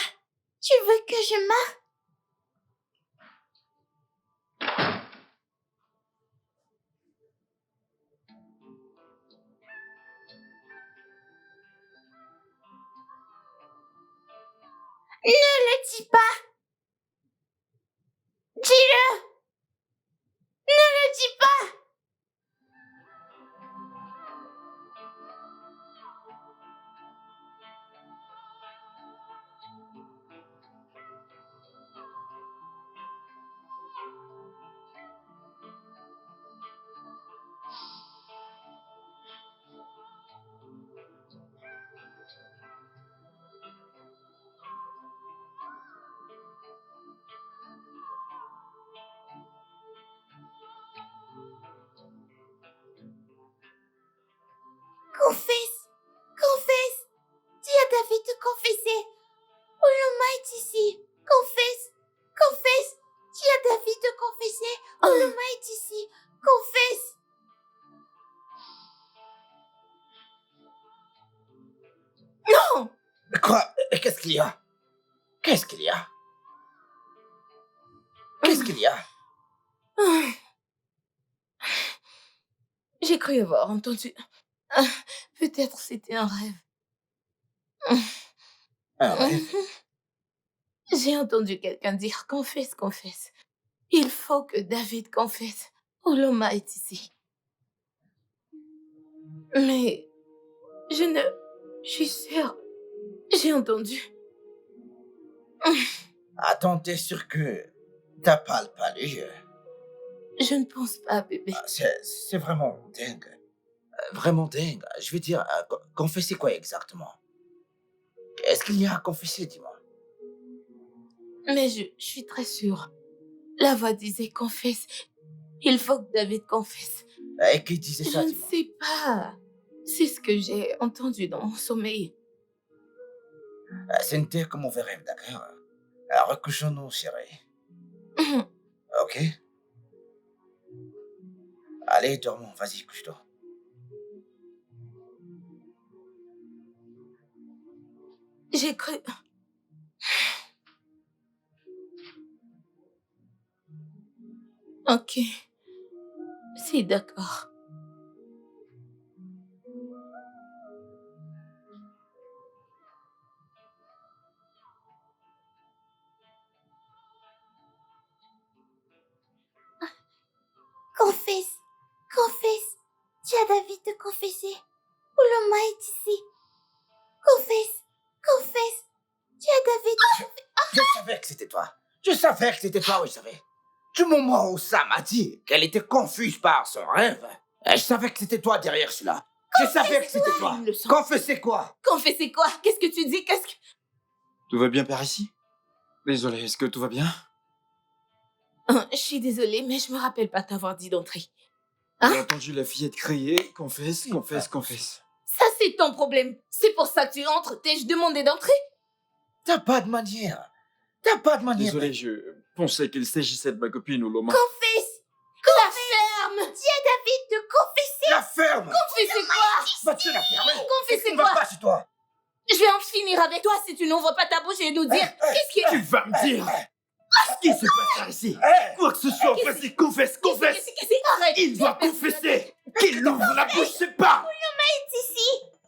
tu veux que je meure? Ne le dis pas. Dis-le. Ne le dis pas. Confesse. Confesse. Dis à David de confesser. Oloma est ici. Confesse. Confesse. Dis à David de confesser. Oloma est ici. Confesse. Non! Quoi? Qu'est-ce qu'il y a? Qu'est-ce qu'il y a? Qu'est-ce qu'il y a? J'ai cru avoir entendu. Peut-être c'était un rêve. Un rêve? J'ai entendu quelqu'un dire confesse, confesse. Il faut que David confesse. Oloma est ici. Mais je suis sûre. J'ai entendu. Attends, t'es sûr que t'as pas le palais? Je ne pense pas, bébé. C'est vraiment dingue. Vraiment dingue. Je veux dire, confesser quoi exactement? Qu'est-ce qu'il y a à confesser, dis-moi? Mais je suis très sûre. La voix disait confesse. Il faut que David confesse. Et qui disait ça, Je ne dis-moi? sais pas. C'est ce que j'ai entendu dans mon sommeil. Ce n'était que mauvais rêve, d'accord? Recouchons-nous, chérie. Ok? Allez, dormons. Vas-y, couche-toi. J'ai cru... Ok. C'est d'accord. Confesse. Confesse. Dis à David de confesser. Oloma est ici. Confesse. Confesse. Dis à David de... Je savais que c'était toi. Je savais que c'était toi, oui, je savais. Du moment où Sam a dit qu'elle était confuse par son rêve, je savais que c'était toi derrière cela. Je savais que c'était toi. Il le sent. Confessez quoi? Confessez quoi? Qu'est-ce que tu dis? Qu'est-ce que... Tout va bien par ici? Désolé, est-ce que tout va bien? Je suis désolée, mais je me rappelle pas t'avoir dit d'entrer. J'ai entendu la fillette crier. Confesse, confesse, confesse. Ça, c'est ton problème. C'est pour ça que tu entres. T'ai-je demandé d'entrer? T'as pas de manière. T'as pas de manière. Désolé, je pensais qu'il s'agissait de ma copine Oloma. Confesse. La ferme! Dis à David de confesser. La ferme! tu l'as fermé. Confessez-moi. Qu'est-ce qui ne va pas chez toi? Je vais en finir avec toi si tu n'ouvres pas ta bouche et nous dire qu'est-ce qui Tu vas me dire ce qui se passe ici. Quoi que ce soit, vas-y, confesse, confesse. Arrête. Il doit confesser. Qu'il ouvre la bouche, c'est pas.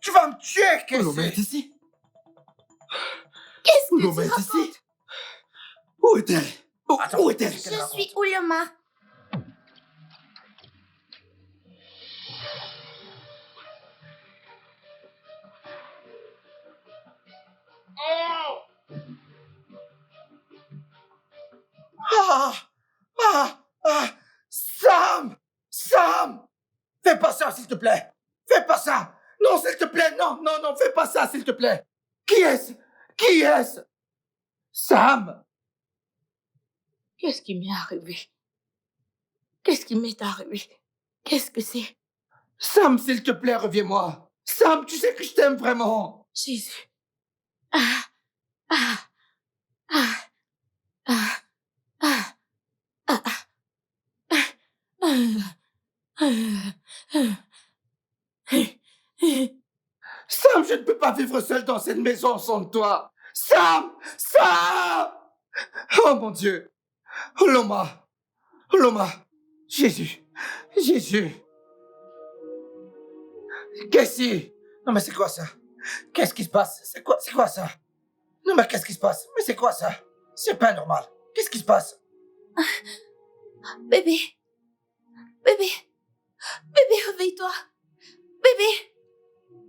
Tu vas me tuer, Ouloma est qu'est-ce que ici. Qu'est-ce que Ouloma tu est racontes? ici. Où est-elle? Où est-elle? Je suis Ouloma. Ah! Ah! Ah! Sam! Sam! Fais pas ça, s'il te plaît! Fais pas ça! Non, s'il te plaît! Non, non, non, fais pas ça, s'il te plaît! Qui est-ce? Qui est-ce? Sam! Qu'est-ce qui m'est arrivé? Qu'est-ce qui m'est arrivé? Qu'est-ce que c'est? Sam, s'il te plaît, reviens-moi! Sam, tu sais que je t'aime vraiment! Jésus. Ah. Ah. Ah. Ah. Ah. Ah. Sam, je ne peux pas vivre seul dans cette maison sans toi! Sam! Sam! Oh mon Dieu! Loma! Loma! Jésus! Jésus! Qu'est-ce que... Non mais c'est quoi ça? Qu'est-ce qui se passe? C'est quoi ça? Non mais qu'est-ce qui se passe? Mais c'est quoi ça? C'est pas normal. Qu'est-ce qui se passe? Bébé. Bébé. Bébé, réveille-toi. Bébé.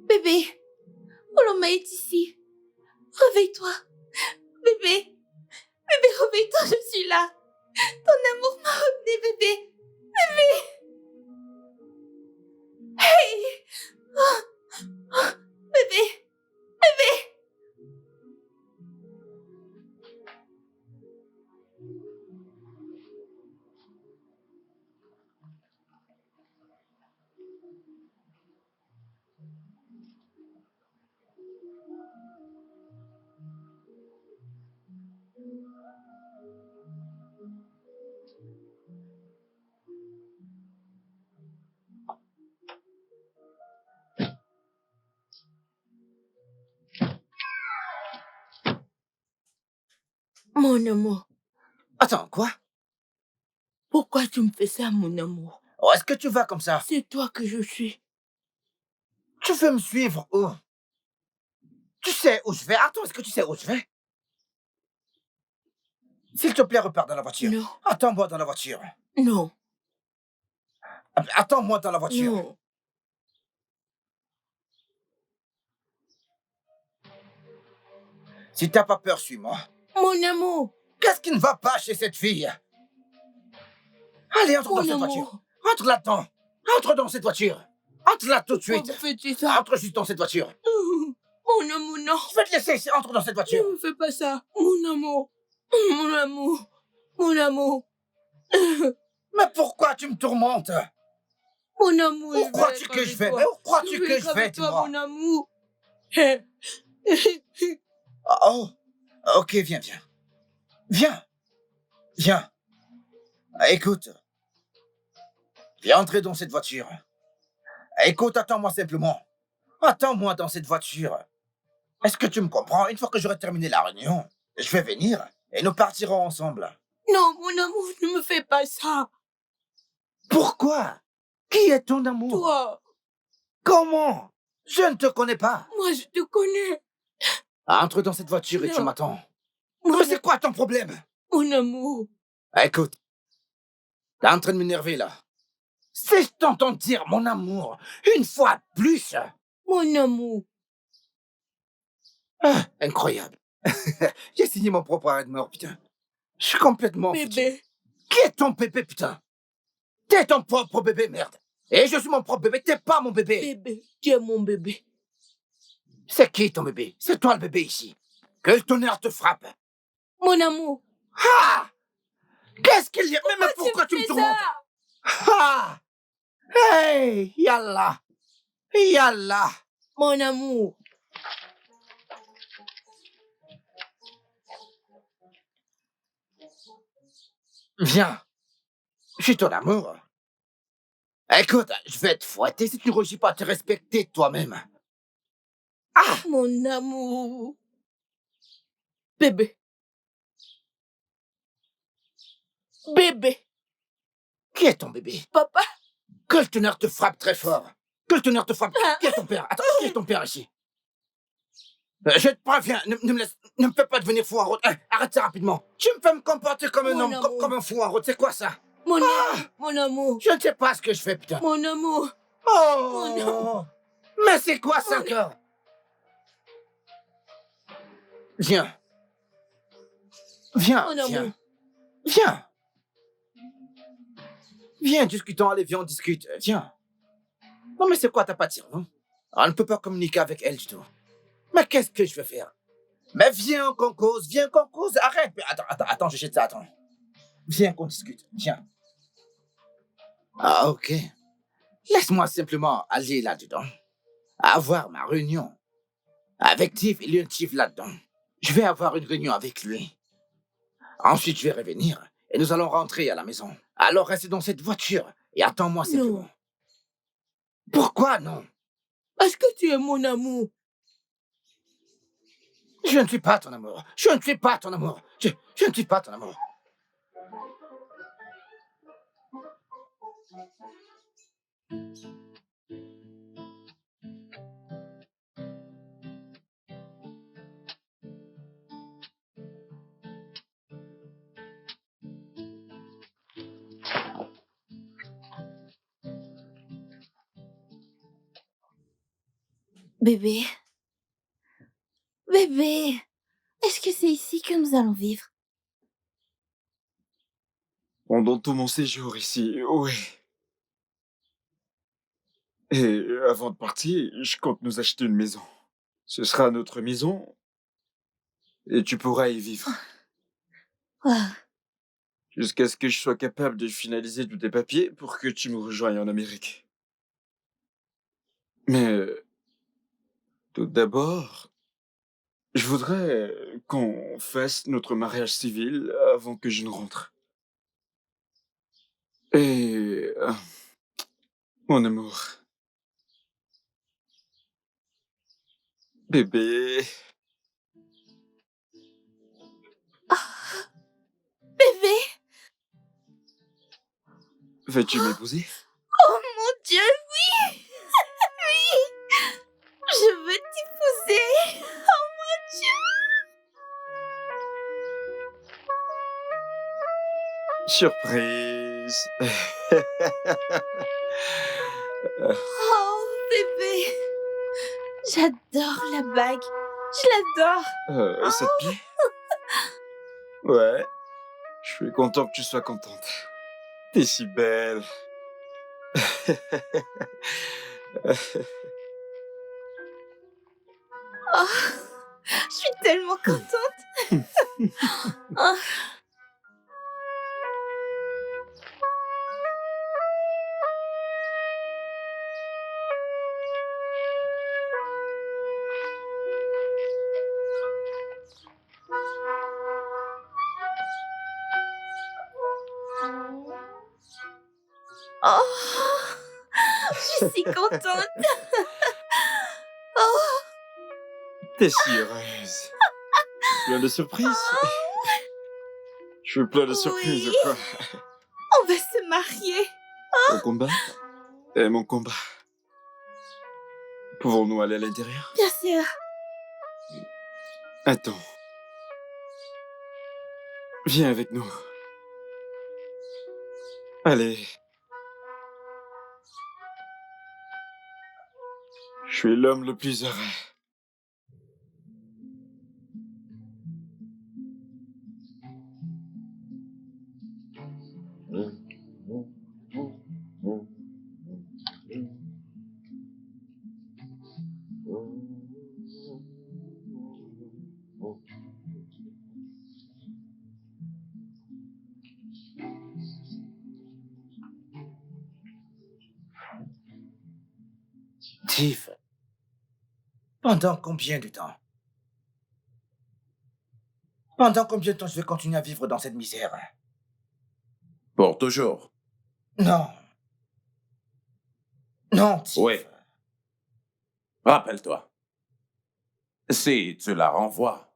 Bébé. Ouloma est ici. Réveille-toi. Bébé. Bébé, réveille-toi, je suis là. Ton amour m'a ramené, bébé. Bébé. Hey. Oh. Oh. Bébé. Bébé. Mon amour, Attends, quoi? pourquoi tu me fais ça, mon amour? Oh, est-ce que tu vas comme ça? C'est toi que je suis. Tu veux me suivre où? Tu sais où je vais? Attends, est-ce que tu sais où je vais? S'il te plaît, repars dans la voiture. Non. Attends-moi dans la voiture. Non. Attends-moi dans la voiture. Non. Si t'as pas peur, suis-moi. Mon amour. Qu'est-ce qui ne va pas chez cette fille? Allez, entre dans Mon cette amour. voiture. Entre là-dedans. Entre dans cette voiture. Entre là tout de Pourquoi suite. vous faites ça? Entre juste dans cette voiture. Mon amour, non. Je vais te laisser ici. Entre dans cette voiture. Ne me fais pas ça. Mon amour. Mon amour. Mon amour. Mais pourquoi tu me tourmentes? Mon amour. Où crois-tu que je vais? Mais où crois-tu que je vais, toi, dis-moi? mon amour. Oh, ok, viens. Viens. Écoute. Viens entrer dans cette voiture. Écoute, attends-moi simplement. Attends-moi dans cette voiture. Est-ce que tu me comprends? Une fois que j'aurai terminé la réunion, je vais venir et nous partirons ensemble. Non, mon amour, ne me fais pas ça. Pourquoi? Qui est ton amour? Toi, Comment? Je ne te connais pas. moi, je te connais. Entre dans cette voiture et tu Non. m'attends. Mon, Mais c'est quoi ton problème? mon amour. Écoute, t'es en train de m'énerver là. Si je t'entends dire mon amour une fois de plus. Mon amour. Ah, incroyable. J'ai signé mon propre arrêt de mort, putain. Je suis complètement foutu. Bébé. Qui est ton bébé, putain? T'es ton propre bébé, merde. Et je suis mon propre bébé, t'es pas mon bébé. Bébé, tu es mon bébé. C'est qui ton bébé? C'est toi le bébé ici. Que le tonnerre te frappe. Mon amour. Ah! Qu'est-ce qu'il y a? Mais pourquoi tu me fais tourmentes? ça? Ah! Hey! Yallah! Yallah! Mon amour. Viens. Je suis ton amour. Écoute, je vais te fouetter si tu ne réussis pas à te respecter toi-même. Mon amour. Bébé. Bébé. Qui est ton bébé? Papa. Que le tonnerre te frappe très fort. Que le tonnerre te frappe. Qui est ton père? Attends, qui est ton père ici? Je te préviens, ne me fais pas devenir fou en route. Arrête ça rapidement. Tu me fais me comporter comme un Mon homme, amour. comme un fou en route. C'est quoi ça? Mon amour. Mon amour. Je ne sais pas ce que je fais, putain. Mon amour. Oh non. Mais c'est quoi ça encore? Viens. Viens, Mon viens. amour. Viens. Viens, discutons, allez, viens, on discute. Viens. Non, mais c'est quoi ta pâture, non? On ne peut pas communiquer avec elle du tout. Mais qu'est-ce que je vais faire? Mais viens qu'on cause, arrête. Mais attends, je jette ça, attends. Viens qu'on discute, viens. Ah, ok. Laisse-moi simplement aller là-dedans. Avoir ma réunion. Avec Tiff, il y a un Tiff là-dedans. Je vais avoir une réunion avec lui. Ensuite, je vais revenir et nous allons rentrer à la maison. Alors reste dans cette voiture et attends-moi simplement. Non. Pourquoi non? Parce que tu es mon amour. Je ne suis pas ton amour. Je ne suis pas ton amour. Je ne suis pas ton amour. Bébé. Bébé. Est-ce que c'est ici que nous allons vivre? Pendant tout mon séjour ici, oui. Et avant de partir, je compte nous acheter une maison. Ce sera notre maison et tu pourras y vivre. Ah, Jusqu'à ce que je sois capable de finaliser tous tes papiers pour que tu me rejoignes en Amérique. Mais tout d'abord, je voudrais qu'on fasse notre mariage civil avant que je ne rentre. Et mon amour, bébé, bébé. veux-tu m'épouser? Oh mon Dieu, oui. Oui. Je veux t'épouser. Oh mon Dieu. Surprise. Oh bébé. J'adore la bague. Je l'adore. Ça te plaît? Ouais. Je suis content que tu sois contente. T'es si belle. Oh, je suis tellement contente. Oh. Oh, je suis si contente. Oh, T'es si heureuse. Plein de surprises. Je suis plein de surprises, Oui. quoi. on va se marier. Ton combat et mon combat. Pouvons-nous aller à l'intérieur? Bien sûr. Attends. Viens avec nous. Allez. Je suis l'homme le plus heureux. Tiff, pendant combien de temps? Pendant combien de temps je vais continuer à vivre dans cette misère? Pour toujours. Non. Non, Tiff. Oui. Rappelle-toi. Si tu la renvoies,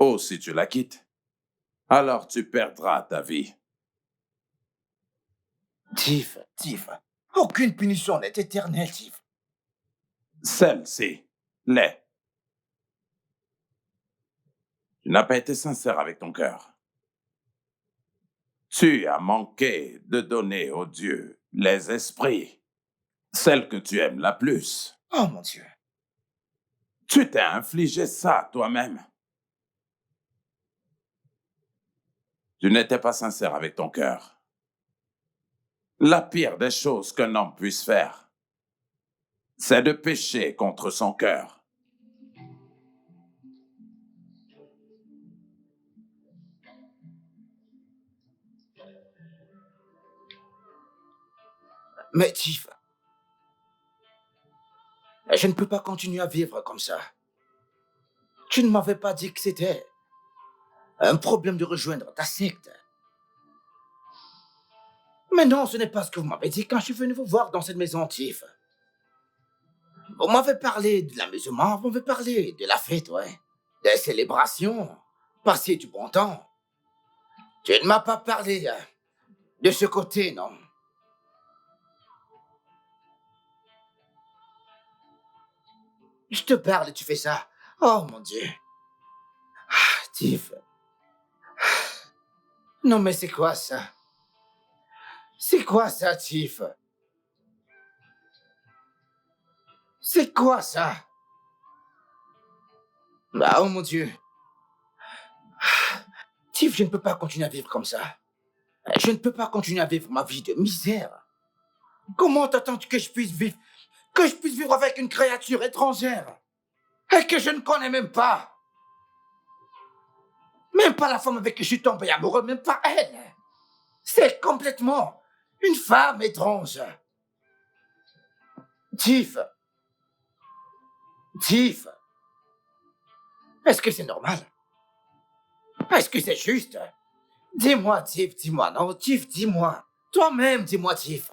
ou si tu la quittes, alors tu perdras ta vie. Tiff. Aucune punition n'est éternelle, Tiff. Celle-ci l'est. Tu n'as pas été sincère avec ton cœur. Tu as manqué de donner aux dieux les esprits, celle que tu aimes la plus. Oh mon Dieu. Tu t'es infligé ça toi-même. Tu n'étais pas sincère avec ton cœur. La pire des choses qu'un homme puisse faire, c'est de pécher contre son cœur. Mais Tiff, je ne peux pas continuer à vivre comme ça. Tu ne m'avais pas dit que c'était un problème de rejoindre ta secte. Mais non, ce n'est pas ce que vous m'avez dit quand je suis venu vous voir dans cette maison, Tiff. Vous m'avez parlé de l'amusement, vous m'avez parlé de la fête, ouais. Des célébrations, passer du bon temps. Tu ne m'as pas parlé de ce côté, non. Je te parle et tu fais ça. Oh mon Dieu. Ah, Tiff. Non mais c'est quoi ça? C'est quoi ça, Tiff? C'est quoi ça? Ah, oh mon Dieu. Tiff, je ne peux pas continuer à vivre comme ça. Je ne peux pas continuer à vivre ma vie de misère. Comment t'attends-tu que je puisse vivre avec une créature étrangère et que je ne connais même pas? Même pas la femme avec qui je suis tombé amoureux, même pas elle. C'est complètement une femme étrange. Tiff. Est-ce que c'est normal? Est-ce que c'est juste? Dis-moi, Tiff, dis-moi. Non, Tiff, dis-moi. Toi-même, dis-moi, Tiff.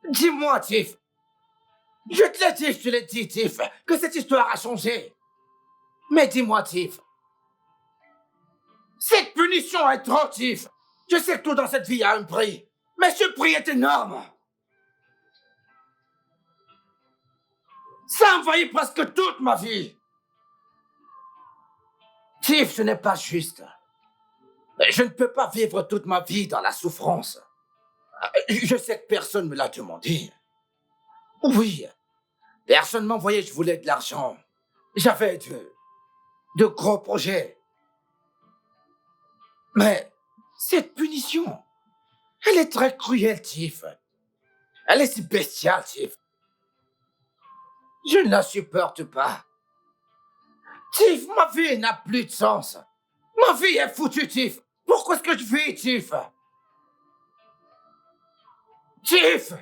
Dis-moi, Tiff. Je te l'ai dit, Tiff, que cette histoire a changé. Mais dis-moi, Tiff. Cette punition est trop, Tiff. Je sais que tout dans cette vie a un prix. Mais ce prix est énorme. Ça envahit presque toute ma vie. Tiff, ce n'est pas juste. Je ne peux pas vivre toute ma vie dans la souffrance. Je sais que personne me l'a demandé. Oui, personne m'envoyait, je voulais de l'argent. J'avais de gros projets. Mais cette punition, elle est très cruelle, Tiff. Elle est si bestiale, Tiff. Je ne la supporte pas. Tiff, ma vie n'a plus de sens. Ma vie est foutue, Tiff. Pourquoi est-ce que je vis, Tiff? Tiff!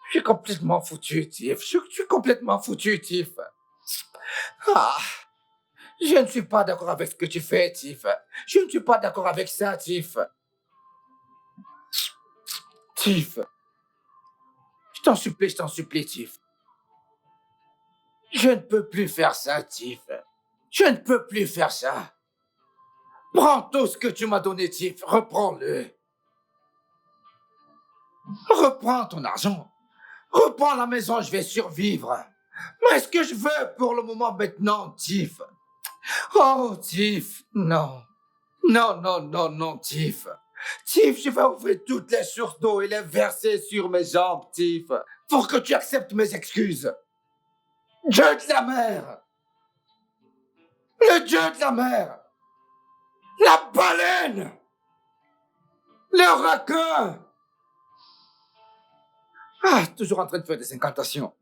Je suis complètement foutu, Tiff. Je suis complètement foutu, Tiff. Ah, je ne suis pas d'accord avec ce que tu fais, Tiff. Je ne suis pas d'accord avec ça, Tiff. Tiff. Je t'en supplie, Tiff. Je ne peux plus faire ça, Tiff. Je ne peux plus faire ça. Prends tout ce que tu m'as donné, Tiff. Reprends-le. Reprends ton argent. Reprends la maison, je vais survivre. Mais ce que je veux pour le moment maintenant, Tiff. Oh, Tiff, non. Non, Tiff. Tiff, je vais ouvrir toutes les sources d'eau et les verser sur mes jambes, Tiff, pour que tu acceptes mes excuses. Dieu de la mer. Le dieu de la mer. La baleine. Le requin. Ah, toujours en train de faire des incantations.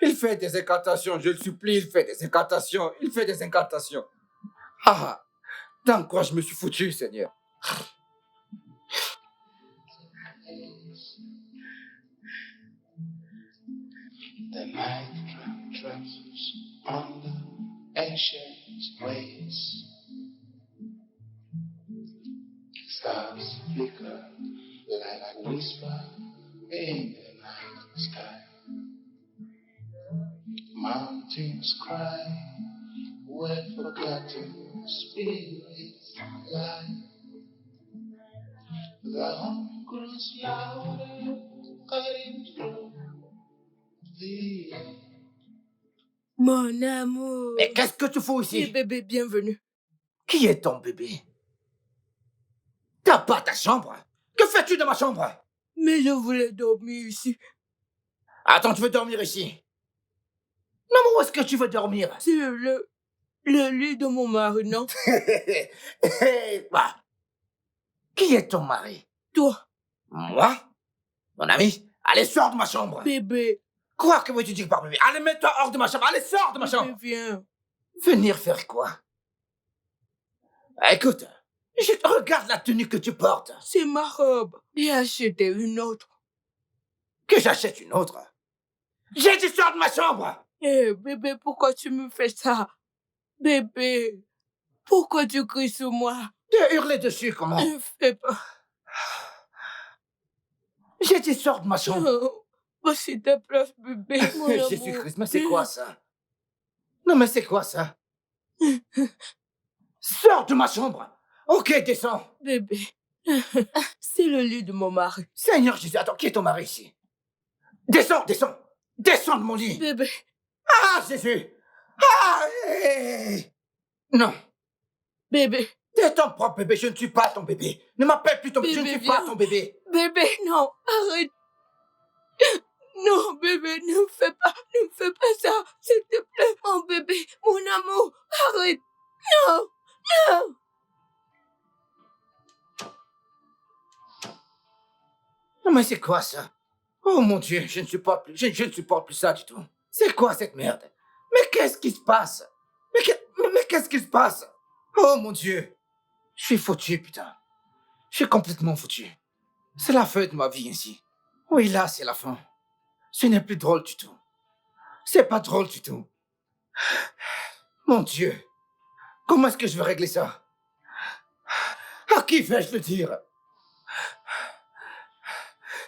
Il fait des incantations, je le supplie, il fait des incantations. Ah, dans quoi je me suis foutu, Seigneur. The night travels on the ancient ways. Stars flicker like a whisper in the night sky. Mountains cry where forgotten spirits lie. The hum grows louder, cutting through the air. Mon amour. Mais qu'est-ce que tu fous Et ici? bébé, bienvenue. Qui est ton bébé? T'as pas ta chambre? Que fais-tu dans ma chambre? Mais je voulais dormir ici. Attends, tu veux dormir ici? Non, mais où est-ce que tu veux dormir? C'est le lit de mon mari, non? Bah, qui est ton mari? Toi, Moi? Mon ami? Allez, sors de ma chambre! bébé. Quoi que veux-tu dire par bébé? Allez, mets-toi hors de ma chambre! Allez, sors de ma chambre! Bébé, viens. Venir faire quoi? Écoute, je te regarde la tenue que tu portes. C'est ma robe. J'ai acheté une autre. Que j'achète une autre? J'ai dit sors de ma chambre! Eh, bébé, pourquoi tu me fais ça? Bébé, pourquoi tu cries sur moi? De hurler dessus, comment? Ne fais pas. J'ai dit sors de ma chambre. Oh, s'il te plaît, bébé, mon amour. Jésus-Christ, mais c'est quoi ça? Non, mais c'est quoi ça? Sors de ma chambre! Ok, descends! Bébé, c'est le lit de mon mari. Seigneur Jésus, attends, qui est ton mari ici? Descends, descends! Descends de mon lit! Bébé, Ah, Jésus! Ah! Non! bébé, T'es ton propre bébé, je ne suis pas ton bébé. Ne m'appelle plus ton bébé, je ne Bébé, suis pas viens. ton bébé. bébé, non, arrête. Non, bébé, ne fais pas ça, s'il te plaît. Oh, bébé, mon amour, arrête. Non, non. Non, mais c'est quoi ça? Oh mon Dieu, je ne supporte plus ça du tout. C'est quoi cette merde? Mais qu'est-ce qui se passe? Mais qu'est-ce qui se passe? Oh mon Dieu! Je suis foutu, putain. Je suis complètement foutu. C'est la fin de ma vie ici. Oui, là, c'est la fin. Ce n'est plus drôle du tout. C'est pas drôle du tout. Mon Dieu. Comment est-ce que je vais régler ça? À qui vais-je le dire?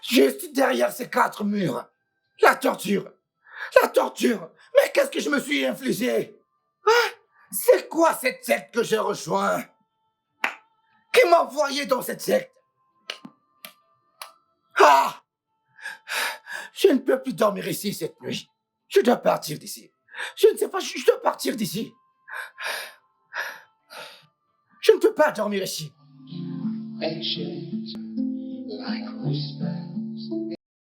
Juste derrière ces 4 murs. La torture. La torture. Mais qu'est-ce que je me suis infligé? Hein? C'est quoi cette secte que j'ai rejoint? Qui m'a envoyé dans cette secte? Ah! Je ne peux plus dormir ici cette nuit. Je dois partir d'ici. Je ne sais pas, je dois partir d'ici. Je ne peux pas dormir ici. Ancient, like whisper